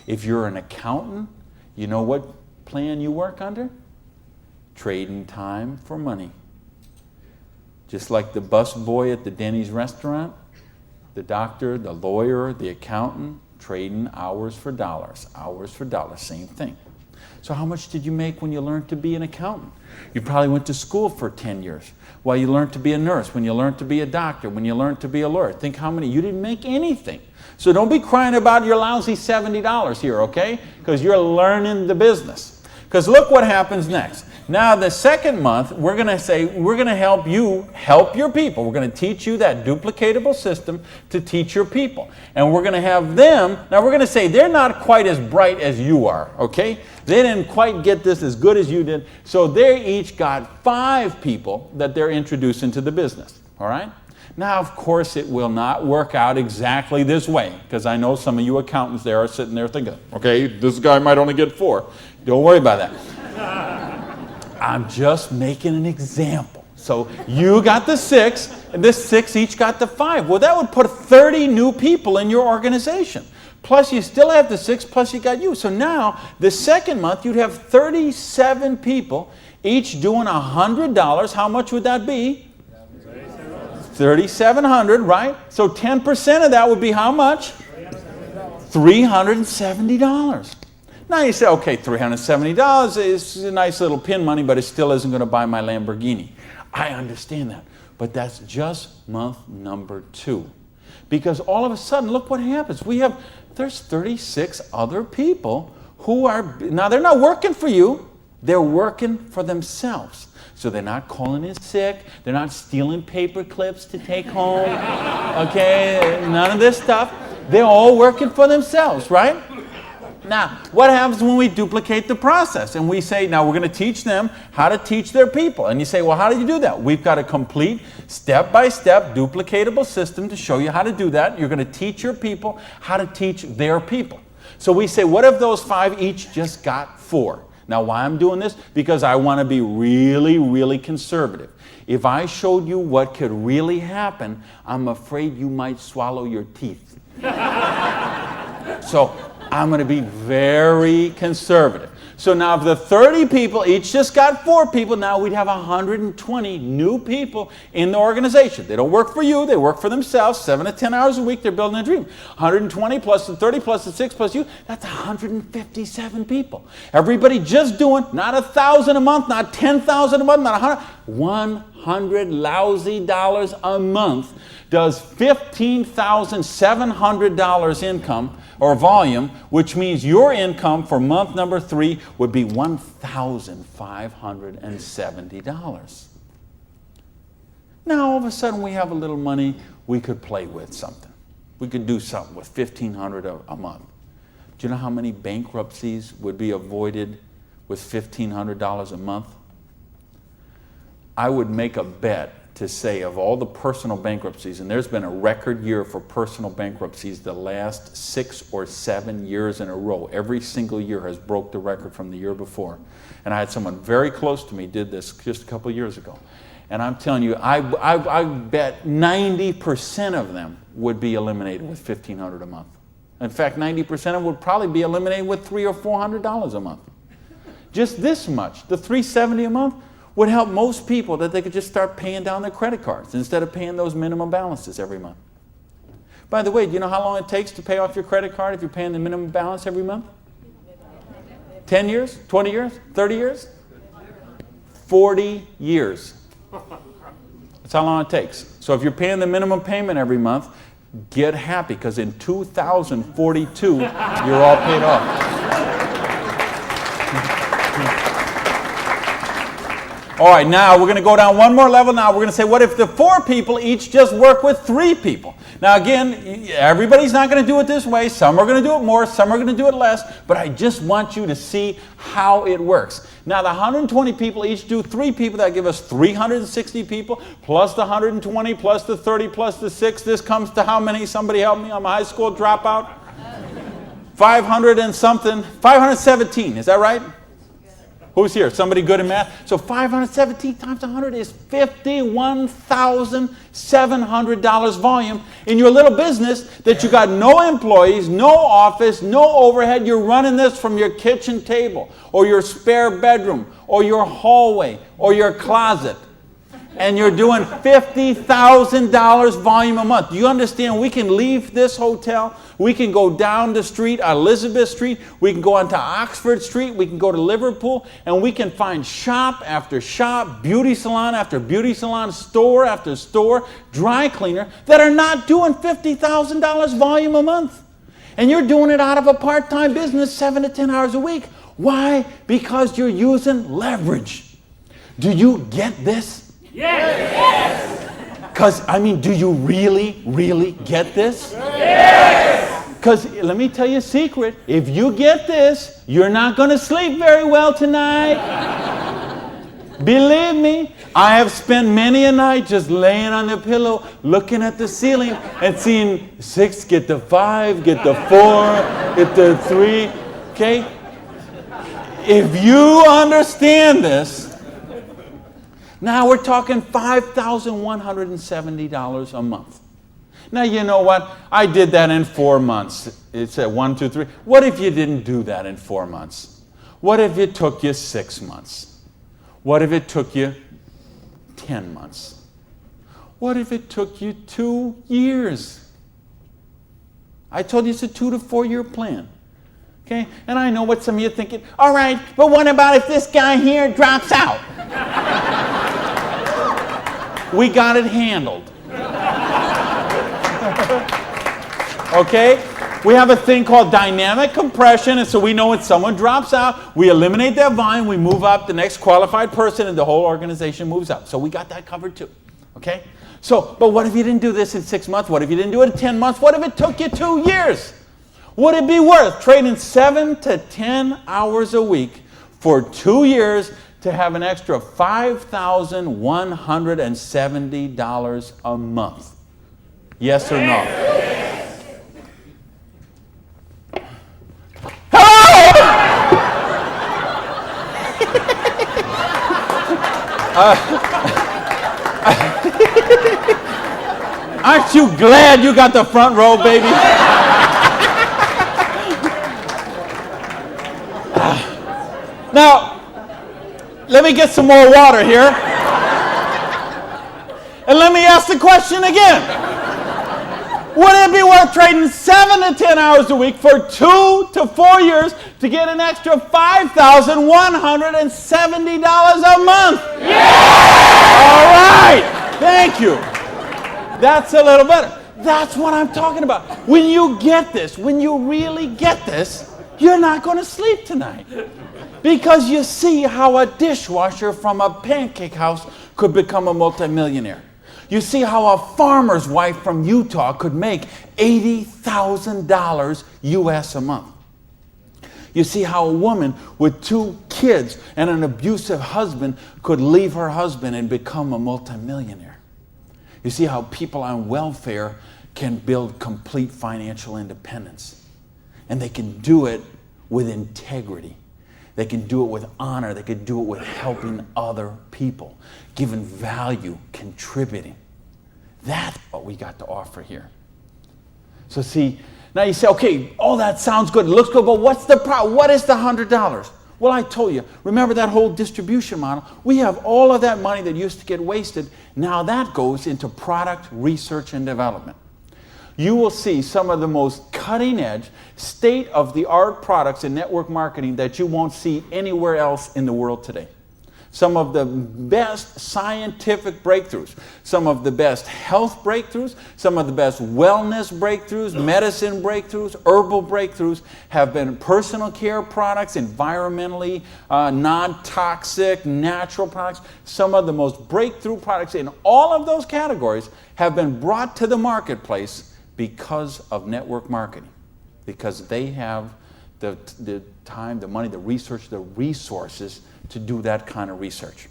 if you're an accountant, you know what plan you work under? Trading time for money. Just like the bus boy at the Denny's restaurant, the doctor, the lawyer, the accountant, trading hours for dollars, same thing. So how much did you make when you learned to be an accountant? You probably went to school for 10 years. While you learned to be a nurse, when you learned to be a doctor, when you learned to be a lawyer. Think how many, you didn't make anything. So don't be crying about your lousy $70 here, okay? Because you're learning the business. Because look what happens next. Now the second month, we're going to say, we're going to help you help your people. We're going to teach you that duplicatable system to teach your people. And we're going to have them, now we're going to say they're not quite as bright as you are, okay? They didn't quite get this as good as you did. So they each got 5 people that they're introducing to the business, all right? Now, of course, it will not work out exactly this way, because I know some of you accountants there are sitting there thinking, okay, this guy might only get 4. Don't worry about that. I'm just making an example. So you got the 6, and this 6 each got the 5. Well, that would put 30 new people in your organization. Plus you still have the 6, plus you got you. So now, the second month, you'd have 37 people, each doing $100. How much would that be? $3,700, right? So 10% of that would be how much? $370. Now you say, okay, $370 is a nice little pin money, but it still isn't going to buy my Lamborghini. I understand that. But that's just month number 2. Because all of a sudden, look what happens. There's 36 other people who are, now they're not working for you, they're working for themselves. So they're not calling in sick, they're not stealing paper clips to take home, okay, none of this stuff. They're all working for themselves, right? Now, what happens when we duplicate the process and we say, now we're going to teach them how to teach their people? And you say, well, how do you do that? We've got a complete step-by-step duplicatable system to show you how to do that. You're going to teach your people how to teach their people. So we say, what if those 5 each just got 4? Now, why I'm doing this? Because I want to be really, really conservative. If I showed you what could really happen, I'm afraid you might swallow your teeth. So I'm going to be very conservative. So now if the 30 people each just got 4 people, now we'd have 120 new people in the organization. They don't work for you, they work for themselves. 7 to 10 hours a week, they're building a dream. 120 plus the 30 plus the 6 plus you, that's 157 people. Everybody just doing not $1,000 a month, not $10,000 a month, not $100 lousy dollars a month does $15,700 income or volume, which means your income for month number 3 would be $1,570. Now all of a sudden we have a little money, we could play with something. We could do something with $1,500 a month. Do you know how many bankruptcies would be avoided with $1,500 a month? I would make a bet to say of all the personal bankruptcies, and there's been a record year for personal bankruptcies the last 6 or 7 years in a row. Every single year has broke the record from the year before. And I had someone very close to me did this just a couple years ago. And I'm telling you, I bet 90% of them would be eliminated with $1,500 a month. In fact, 90% of them would probably be eliminated with $300 or $400 a month. Just this much, the $370 a month, would help most people that they could just start paying down their credit cards instead of paying those minimum balances every month. By the way, do you know how long it takes to pay off your credit card if you're paying the minimum balance every month? 10 years? 20 years? 30 years? 40 years. That's how long it takes. So if you're paying the minimum payment every month, get happy, because in 2042, you're all paid off. All right, now we're going to go down one more level. Now we're going to say, what if the 4 people each just work with 3 people? Now again, everybody's not going to do it this way. Some are going to do it more, some are going to do it less, but I just want you to see how it works. Now the 120 people each do 3 people. That give us 360 people, plus the 120, plus the 30, plus the 6. This comes to how many? Somebody help me. I'm a high school dropout. 500 and something. 517, is that right? Who's here? Somebody good in math? So 517 times 100 is $51,700 volume in your little business that you got no employees, no office, no overhead. You're running this from your kitchen table or your spare bedroom or your hallway or your closet. and you're doing $50,000 volume a month. Do you understand? We can leave this hotel. We can go down the street, Elizabeth Street. We can go onto Oxford Street. We can go to Liverpool, and we can find shop after shop, beauty salon after beauty salon, store after store, dry cleaner that are not doing $50,000 volume a month. And you're doing it out of a part-time business, 7 to 10 hours a week. Why? Because you're using leverage. Do you get this? Yes. Because, do you really get this? Yes. Because let me tell you a secret. If you get this, you're not going to sleep very well tonight. Believe me, I have spent many a night just laying on the pillow, looking at the ceiling and seeing 6 get to 5, get to 4, get to 3. Okay? If you understand this, now we're talking $5,170 a month. Now, you know what? I did that in 4 months. It said 1, 2, 3. What if you didn't do that in 4 months? What if it took you 6 months? What if it took you 10 months? What if it took you 2 years? I told you it's a 2 to 4 year plan. Okay? And I know what some of you are thinking. All right, but what about if this guy here drops out? We got it handled. Okay? We have a thing called dynamic compression, and so we know when someone drops out, we eliminate that volume, we move up the next qualified person, and the whole organization moves up. So we got that covered too. Okay? So, but what if you didn't do this in 6 months? What if you didn't do it in 10 months? What if it took you 2 years? Would it be worth trading 7 to 10 hours a week for 2 years to have an extra $5,170 a month? Yes or no? Aren't you glad you got the front row, baby? Now, let me get some more water here. And let me ask the question again. Would it be worth trading 7 to 10 hours a week for 2 to 4 years to get an extra $5,170 a month? Yeah! All right. Thank you. That's a little better. That's what I'm talking about. When you get this, when you really get this, you're not going to sleep tonight. Because you see how a dishwasher from a pancake house could become a multimillionaire. You see how a farmer's wife from Utah could make $80,000 US a month. You see how a woman with 2 kids and an abusive husband could leave her husband and become a multimillionaire. You see how people on welfare can build complete financial independence. And they can do it with integrity. They can do it with honor. They can do it with helping other people, giving value, contributing. That's what we got to offer here. So see, now you say, okay, all that sounds good, it looks good, but what's the problem? What is the $100? Well, I told you, remember that whole distribution model? We have all of that money that used to get wasted. Now that goes into product research and development. You will see some of the most cutting-edge, state-of-the-art products in network marketing that you won't see anywhere else in the world today. Some of the best scientific breakthroughs, some of the best health breakthroughs, some of the best wellness breakthroughs, medicine breakthroughs, herbal breakthroughs have been personal care products, environmentally non-toxic, natural products. Some of the most breakthrough products in all of those categories have been brought to the marketplace because of network marketing, because they have the time, the money, the research, the resources to do that kind of research.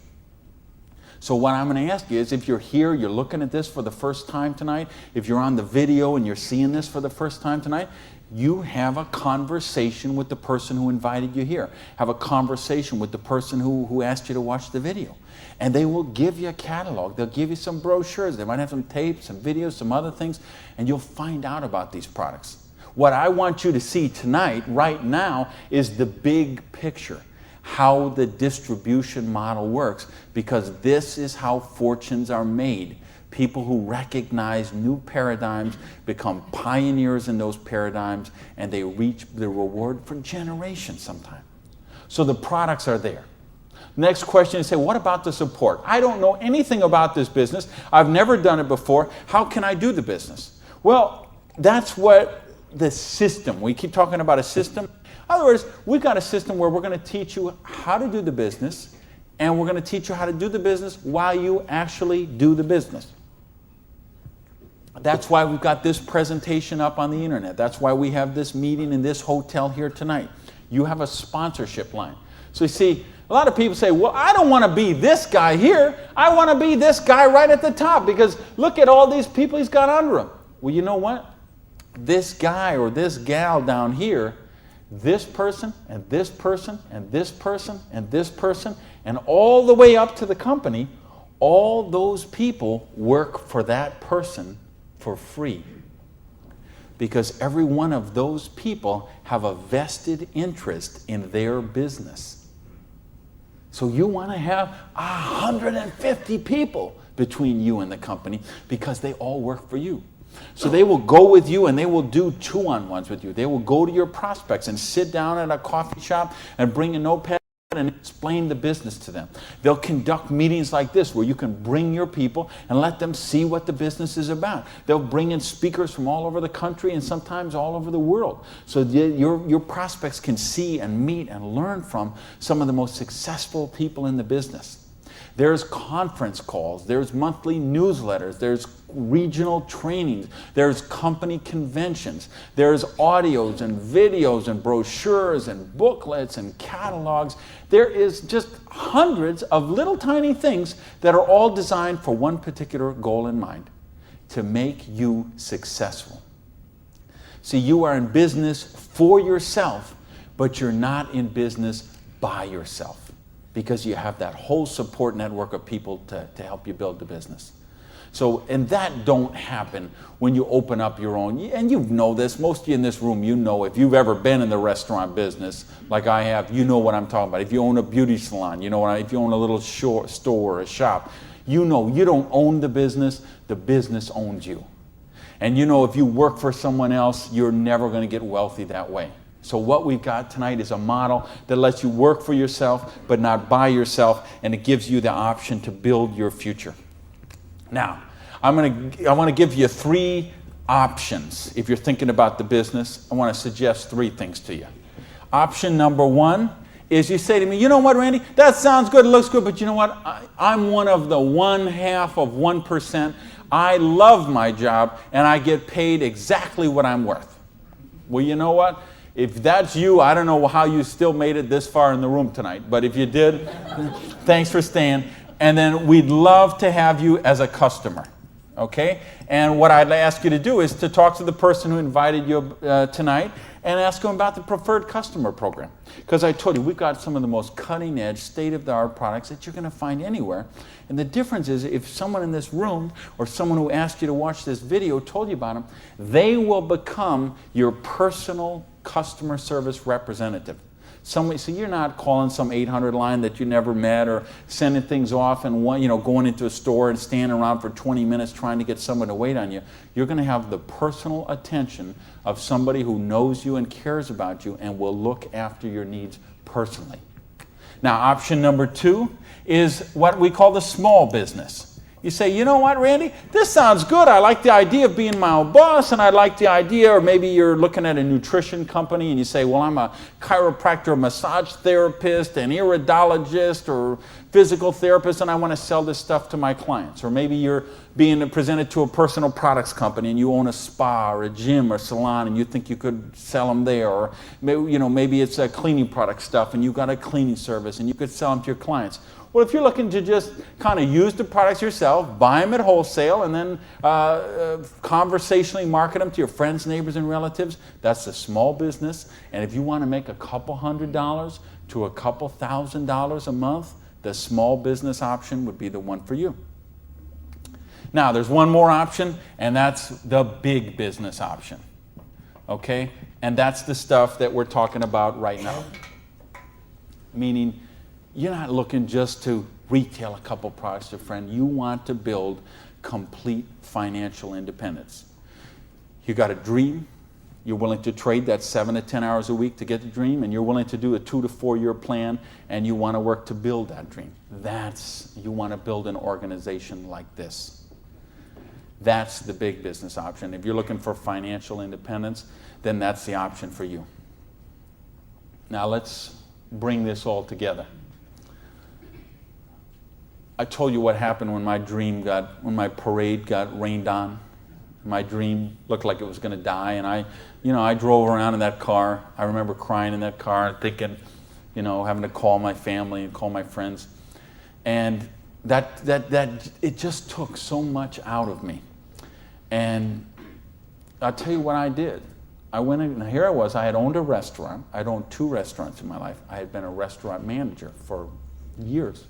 So what I'm going to ask you is, if you're here, you're looking at this for the first time tonight, if you're on the video and you're seeing this for the first time tonight, you have a conversation with the person who invited you here. Have a conversation with the person who asked you to watch the video. And they will give you a catalog. They'll give you some brochures. They might have some tapes, some videos, some other things, and you'll find out about these products. What I want you to see tonight, right now, is the big picture. how the distribution model works, because this is how fortunes are made. People who recognize new paradigms become pioneers in those paradigms, and they reach the reward for generations sometimes. So the products are there. Next question is, say, what about the support? I don't know anything about this business. I've never done it before. How can I do the business? Well, that's what the system, we keep talking about a system. In other words, we've got a system where we're going to teach you how to do the business, and we're going to teach you how to do the business while you actually do the business. That's why we've got this presentation up on the internet. That's why we have this meeting in this hotel here tonight. You have a sponsorship line. So you see, a lot of people say, well, I don't want to be this guy here. I want to be this guy right at the top, because look at all these people he's got under him. Well, you know what? This guy or this gal down here, this person and this person and this person and this person, and all the way up to the company, all those people work for that person for free. Because every one of those people have a vested interest in their business. So you want to have 150 people between you and the company, because they all work for you. So they will go with you and they will do two-on-ones with you. They will go to your prospects and sit down at a coffee shop and bring a notepad and explain the business to them. They'll conduct meetings like this where you can bring your people and let them see what the business is about. They'll bring in speakers from all over the country and sometimes all over the world. So your prospects can see and meet and learn from some of the most successful people in the business. There's conference calls, there's monthly newsletters, there's regional trainings, there's company conventions, there's audios and videos and brochures and booklets and catalogs. There is just hundreds of little tiny things that are all designed for one particular goal in mind: to make you successful. See, you are in business for yourself, but you're not in business by yourself, because you have that whole support network of people to help you build the business. So, and that don't happen when you open up your own, and you know this, most of you in this room, you know, if you've ever been in the restaurant business like I have, you know what I'm talking about. If you own a beauty salon, you know if you own a little store or a shop, you know you don't own the business owns you. And you know if you work for someone else, you're never going to get wealthy that way. So what we've got tonight is a model that lets you work for yourself, but not by yourself, and it gives you the option to build your future. Now, I want to give you 3 options. If you're thinking about the business, I want to suggest 3 things to you. Option number 1 is you say to me, you know what, Randy, that sounds good, it looks good, but you know what, I'm one of the 0.1%. I love my job, and I get paid exactly what I'm worth. Well, you know what? If that's you, I don't know how you still made it this far in the room tonight, but if you did, thanks for staying. And then we'd love to have you as a customer, okay? And what I'd ask you to do is to talk to the person who invited you tonight and ask them about the preferred customer program. Because I told you, we've got some of the most cutting-edge, state-of-the-art products that you're going to find anywhere. And the difference is, if someone in this room or someone who asked you to watch this video told you about them, they will become your personal customer service representative. So you're not calling some 800 line that you never met, or sending things off and going into a store and standing around for 20 minutes trying to get someone to wait on you. You're going to have the personal attention of somebody who knows you and cares about you and will look after your needs personally. Now, option number 2 is what we call the small business. You say, you know what, Randy, this sounds good. I like the idea of being my own boss, and I like the idea, or maybe you're looking at a nutrition company and you say, well, I'm a chiropractor, massage therapist, an iridologist, or physical therapist, and I want to sell this stuff to my clients. Or maybe you're being presented to a personal products company and you own a spa or a gym or salon and you think you could sell them there. Or maybe it's a cleaning product stuff and you've got a cleaning service and you could sell them to your clients. Well, if you're looking to just kind of use the products yourself, buy them at wholesale, and then conversationally market them to your friends, neighbors, and relatives, that's a small business. And if you want to make a couple $100 to a couple $1,000 a month, the small business option would be the one for you. Now, there's one more option, and that's the big business option. Okay? And that's the stuff that we're talking about right now. meaning you're not looking just to retail a couple products to a friend. You want to build complete financial independence. You got a dream. You're willing to trade that 7 to 10 hours a week to get the dream, and you're willing to do a 2 to 4 year plan, and you want to work to build that dream. You want to build an organization like this. That's the big business option. If you're looking for financial independence, then that's the option for you. Now let's bring this all together. I told you what happened when my parade got rained on. My dream looked like it was going to die, and I drove around in that car. I remember crying in that car and thinking, having to call my family and call my friends. And that it just took so much out of me. And I'll tell you what I did. I went in, and here I was. I had owned a restaurant. I'd owned 2 restaurants in my life. I had been a restaurant manager for years.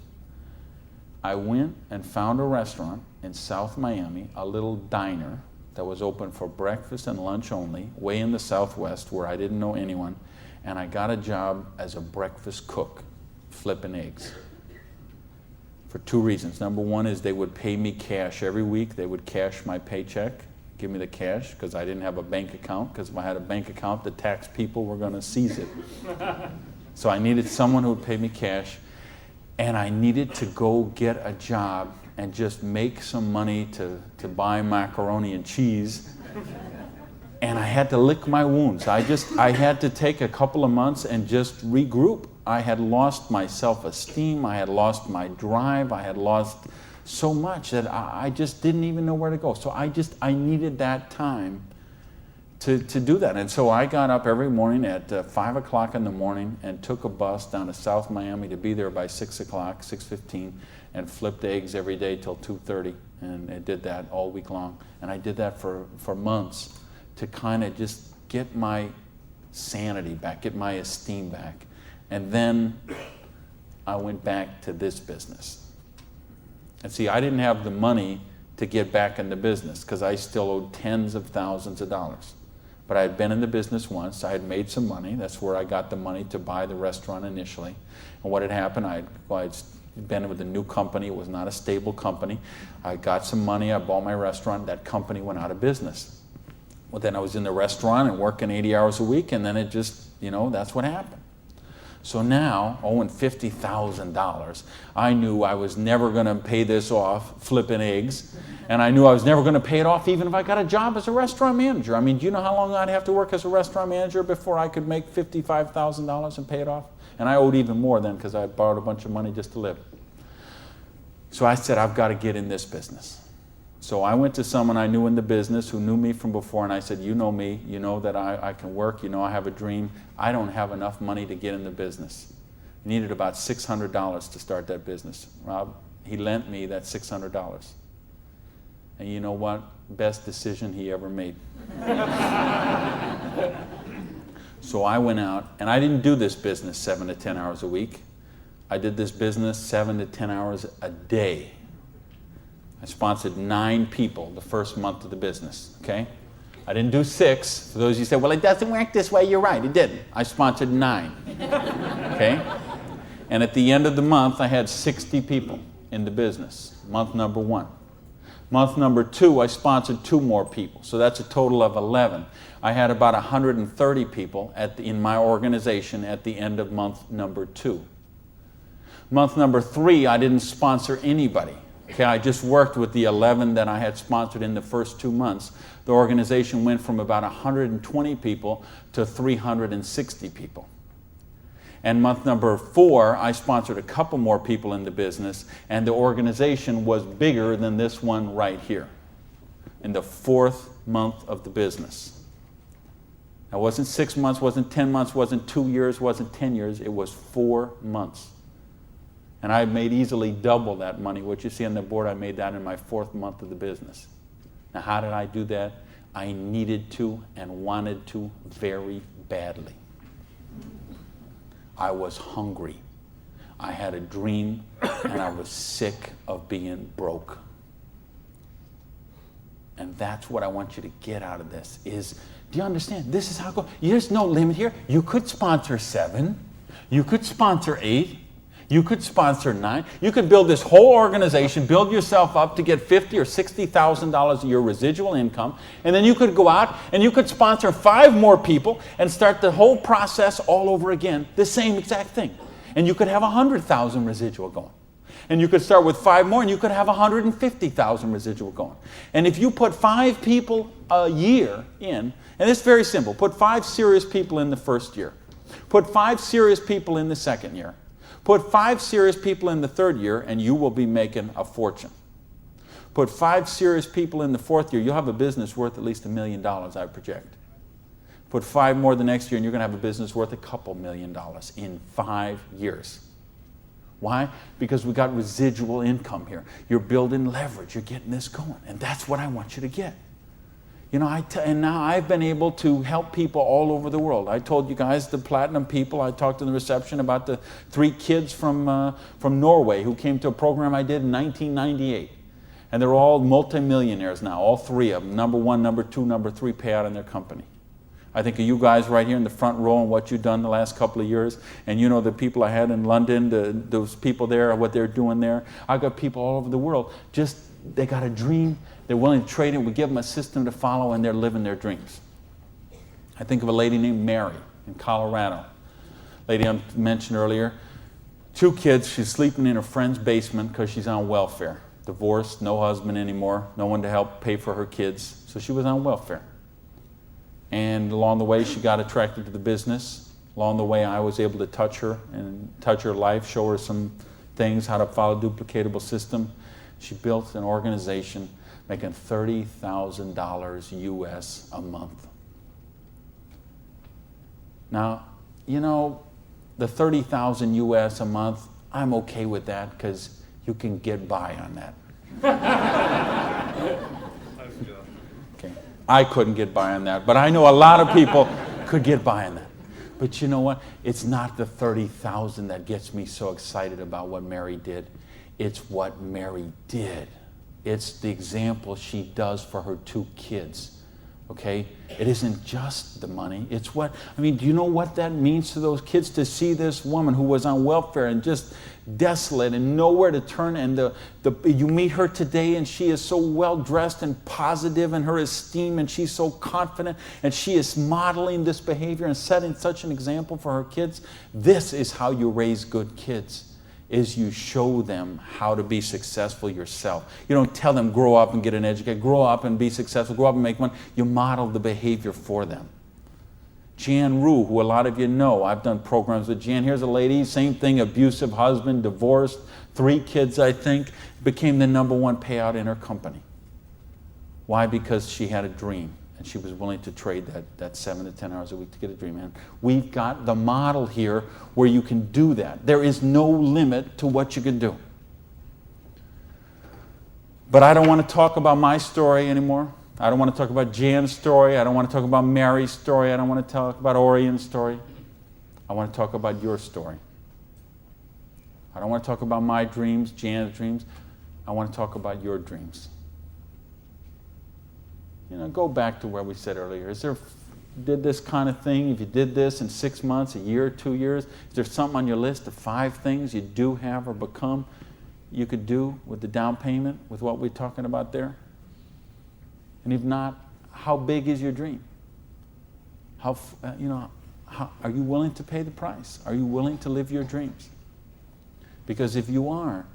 I went and found a restaurant in South Miami, a little diner that was open for breakfast and lunch only, way in the Southwest where I didn't know anyone, and I got a job as a breakfast cook, flipping eggs. For 2 reasons. Number one is they would pay me cash every week. They would cash my paycheck, give me the cash, because I didn't have a bank account, because if I had a bank account, the tax people were going to seize it. So I needed someone who would pay me cash. And I needed to go get a job and just make some money to buy macaroni and cheese. And I had to lick my wounds. I had to take a couple of months and just regroup. I had lost my self-esteem. I had lost my drive. I had lost so much that I just didn't even know where to go. So I needed that time to do that. And so I got up every morning at 5 o'clock in the morning and took a bus down to South Miami to be there by 6 o'clock, 6:15, and flipped eggs every day till 2:30. And I did that all week long. And I did that for months to kind of just get my sanity back, get my esteem back. And then I went back to this business. And see, I didn't have the money to get back in the business because I still owed tens of thousands of dollars. But I had been in the business once. I had made some money. That's where I got the money to buy the restaurant initially. And what had happened, I'd been with a new company. It was not a stable company. I got some money. I bought my restaurant. That company went out of business. Well, then I was in the restaurant and working 80 hours a week, and then it just, that's what happened. So now, owing $50,000, I knew I was never going to pay this off flipping eggs. And I knew I was never going to pay it off even if I got a job as a restaurant manager. I mean, do you know how long I'd have to work as a restaurant manager before I could make $55,000 and pay it off? And I owed even more then because I borrowed a bunch of money just to live. So I said, I've got to get in this business. So I went to someone I knew in the business who knew me from before, and I said, you know me, you know that I can work, you know I have a dream. I don't have enough money to get in the business. I needed about $600 to start that business. Rob, he lent me that $600. And you know what? Best decision he ever made. So I went out, and I didn't do this business 7 to 10 hours a week. I did this business 7 to 10 hours a day. I sponsored 9 people the first month of the business, okay? I didn't do 6. For those of you who say, well, it doesn't work this way, you're right, it didn't. I sponsored 9, okay? And at the end of the month, I had 60 people in the business, month number 1. Month number 2, I sponsored 2 more people, so that's a total of 11. I had about 130 people in my organization at the end of month number 2. Month number 3, I didn't sponsor anybody. Okay, I just worked with the 11 that I had sponsored in the first 2 months. The organization went from about 120 people to 360 people. And month number 4, I sponsored a couple more people in the business, and the organization was bigger than this one right here in the 4th month of the business. Now, it wasn't 6 months, wasn't 10 months, wasn't 2 years, wasn't 10 years. It was 4 months. And I made easily double that money. What you see on the board, I made that in my 4th month of the business. Now, how did I do that? I needed to and wanted to very badly. I was hungry. I had a dream, and I was sick of being broke. And that's what I want you to get out of this is, do you understand? This is how it goes. There's no limit here. You could sponsor 7. You could sponsor 8. You could sponsor 9. You could build this whole organization, build yourself up to get $50,000 or $60,000 a year residual income, and then you could go out and you could sponsor 5 more people and start the whole process all over again, the same exact thing. And you could have 100,000 residual going. And you could start with 5 more and you could have 150,000 residual going. And if you put 5 people a year in, and it's very simple, put 5 serious people in the first year, put 5 serious people in the second year, put 5 serious people in the third year, and you will be making a fortune. Put 5 serious people in the fourth year, you'll have a business worth at least $1 million, I project. Put 5 more the next year, and you're going to have a business worth a couple $1 million in 5 years. Why? Because we got residual income here. You're building leverage. You're getting this going, and that's what I want you to get. You know, and now I've been able to help people all over the world. I told you guys, the platinum people, I talked in the reception about the 3 kids from Norway who came to a program I did in 1998. And they're all multimillionaires now, all 3 of them. Number 1, number 2, number 3 pay out in their company. I think of you guys right here in the front row and what you've done the last couple of years. And you know the people I had in London, those people there, what they're doing there. I've got people all over the world. Just, they got a dream. They're willing to trade it. We give them a system to follow, and they're living their dreams. I think of a lady named Mary in Colorado. Lady I mentioned earlier. 2 kids. She's sleeping in her friend's basement because she's on welfare. Divorced, no husband anymore, no one to help pay for her kids. So she was on welfare. And along the way, she got attracted to the business. Along the way, I was able to touch her and touch her life, show her some things, how to follow a duplicatable system. She built an organization making $30,000 US a month. Now, you know, the $30,000 US a month, I'm okay with that because you can get by on that. Okay. I couldn't get by on that, but I know a lot of people could get by on that. But you know what? It's not the 30,000 that gets me so excited about what Mary did. It's what Mary did. It's the example she does for her 2 kids, okay? It isn't just the money. It's what, I mean, do you know what that means to those kids to see this woman who was on welfare and just desolate and nowhere to turn, and you meet her today and she is so well dressed and positive in her esteem and she's so confident and she is modeling this behavior and setting such an example for her kids. This is how you raise good kids. Is you show them how to be successful yourself. You don't tell them grow up and get an education, grow up and be successful, grow up and make money. You model the behavior for them. Jan Rue, who a lot of you know, I've done programs with Jan. Here's a lady, same thing, abusive husband, divorced, 3 kids I think, became the number 1 payout in her company. Why? Because she had a dream. And she was willing to trade that 7 to 10 hours a week to get a dream. And we've got the model here where you can do that. There is no limit to what you can do. But I don't want to talk about my story anymore. I don't want to talk about Jan's story. I don't want to talk about Mary's story. I don't want to talk about Orion's story. I want to talk about your story. I don't want to talk about my dreams, Jan's dreams. I want to talk about your dreams. You know, go back to where we said earlier. Did this kind of thing, if you did this in 6 months, a year, 2 years, is there something on your list of 5 things you do have or become you could do with the down payment, with what we're talking about there? And if not, how big is your dream? How are you willing to pay the price? Are you willing to live your dreams? Because if you are,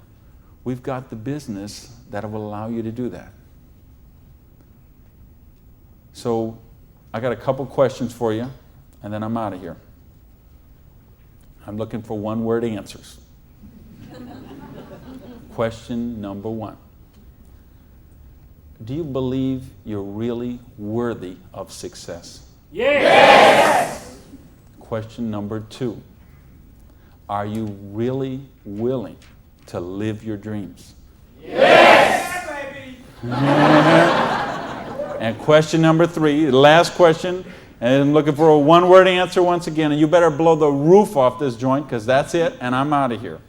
we've got the business that will allow you to do that. So I got a couple questions for you, and then I'm out of here. I'm looking for 1-word answers. Question number 1. Do you believe you're really worthy of success? Yes! Question number 2. Are you really willing to live your dreams? Yes! Yeah, baby! And question number 3, the last question, and I'm looking for a 1-word answer once again, and you better blow the roof off this joint because that's it, and I'm out of here.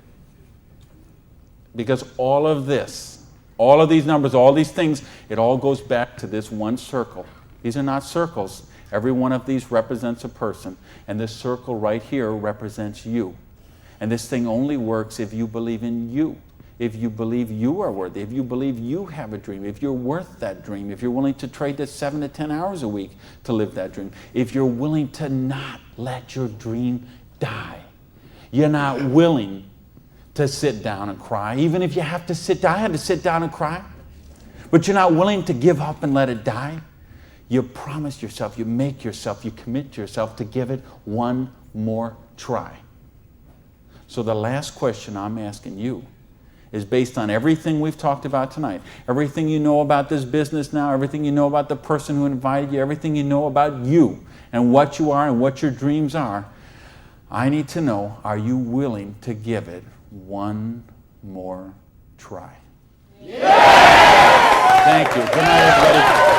Because all of this, all of these numbers, all these things, it all goes back to this one circle. These are not circles. Every one of these represents a person, and this circle right here represents you. And this thing only works if you believe in you. If you believe you are worthy, if you believe you have a dream, if you're worth that dream, if you're willing to trade the 7 to 10 hours a week to live that dream, if you're willing to not let your dream die. You're not willing to sit down and cry, even if you have to sit down. I had to sit down and cry. But you're not willing to give up and let it die. You promise yourself, you make yourself, you commit yourself to give it one more try. So the last question I'm asking you is based on everything we've talked about tonight, everything you know about this business now, everything you know about the person who invited you, everything you know about you and what you are and what your dreams are. I need to know, are you willing to give it one more try? Yes! Thank you. Good night, everybody.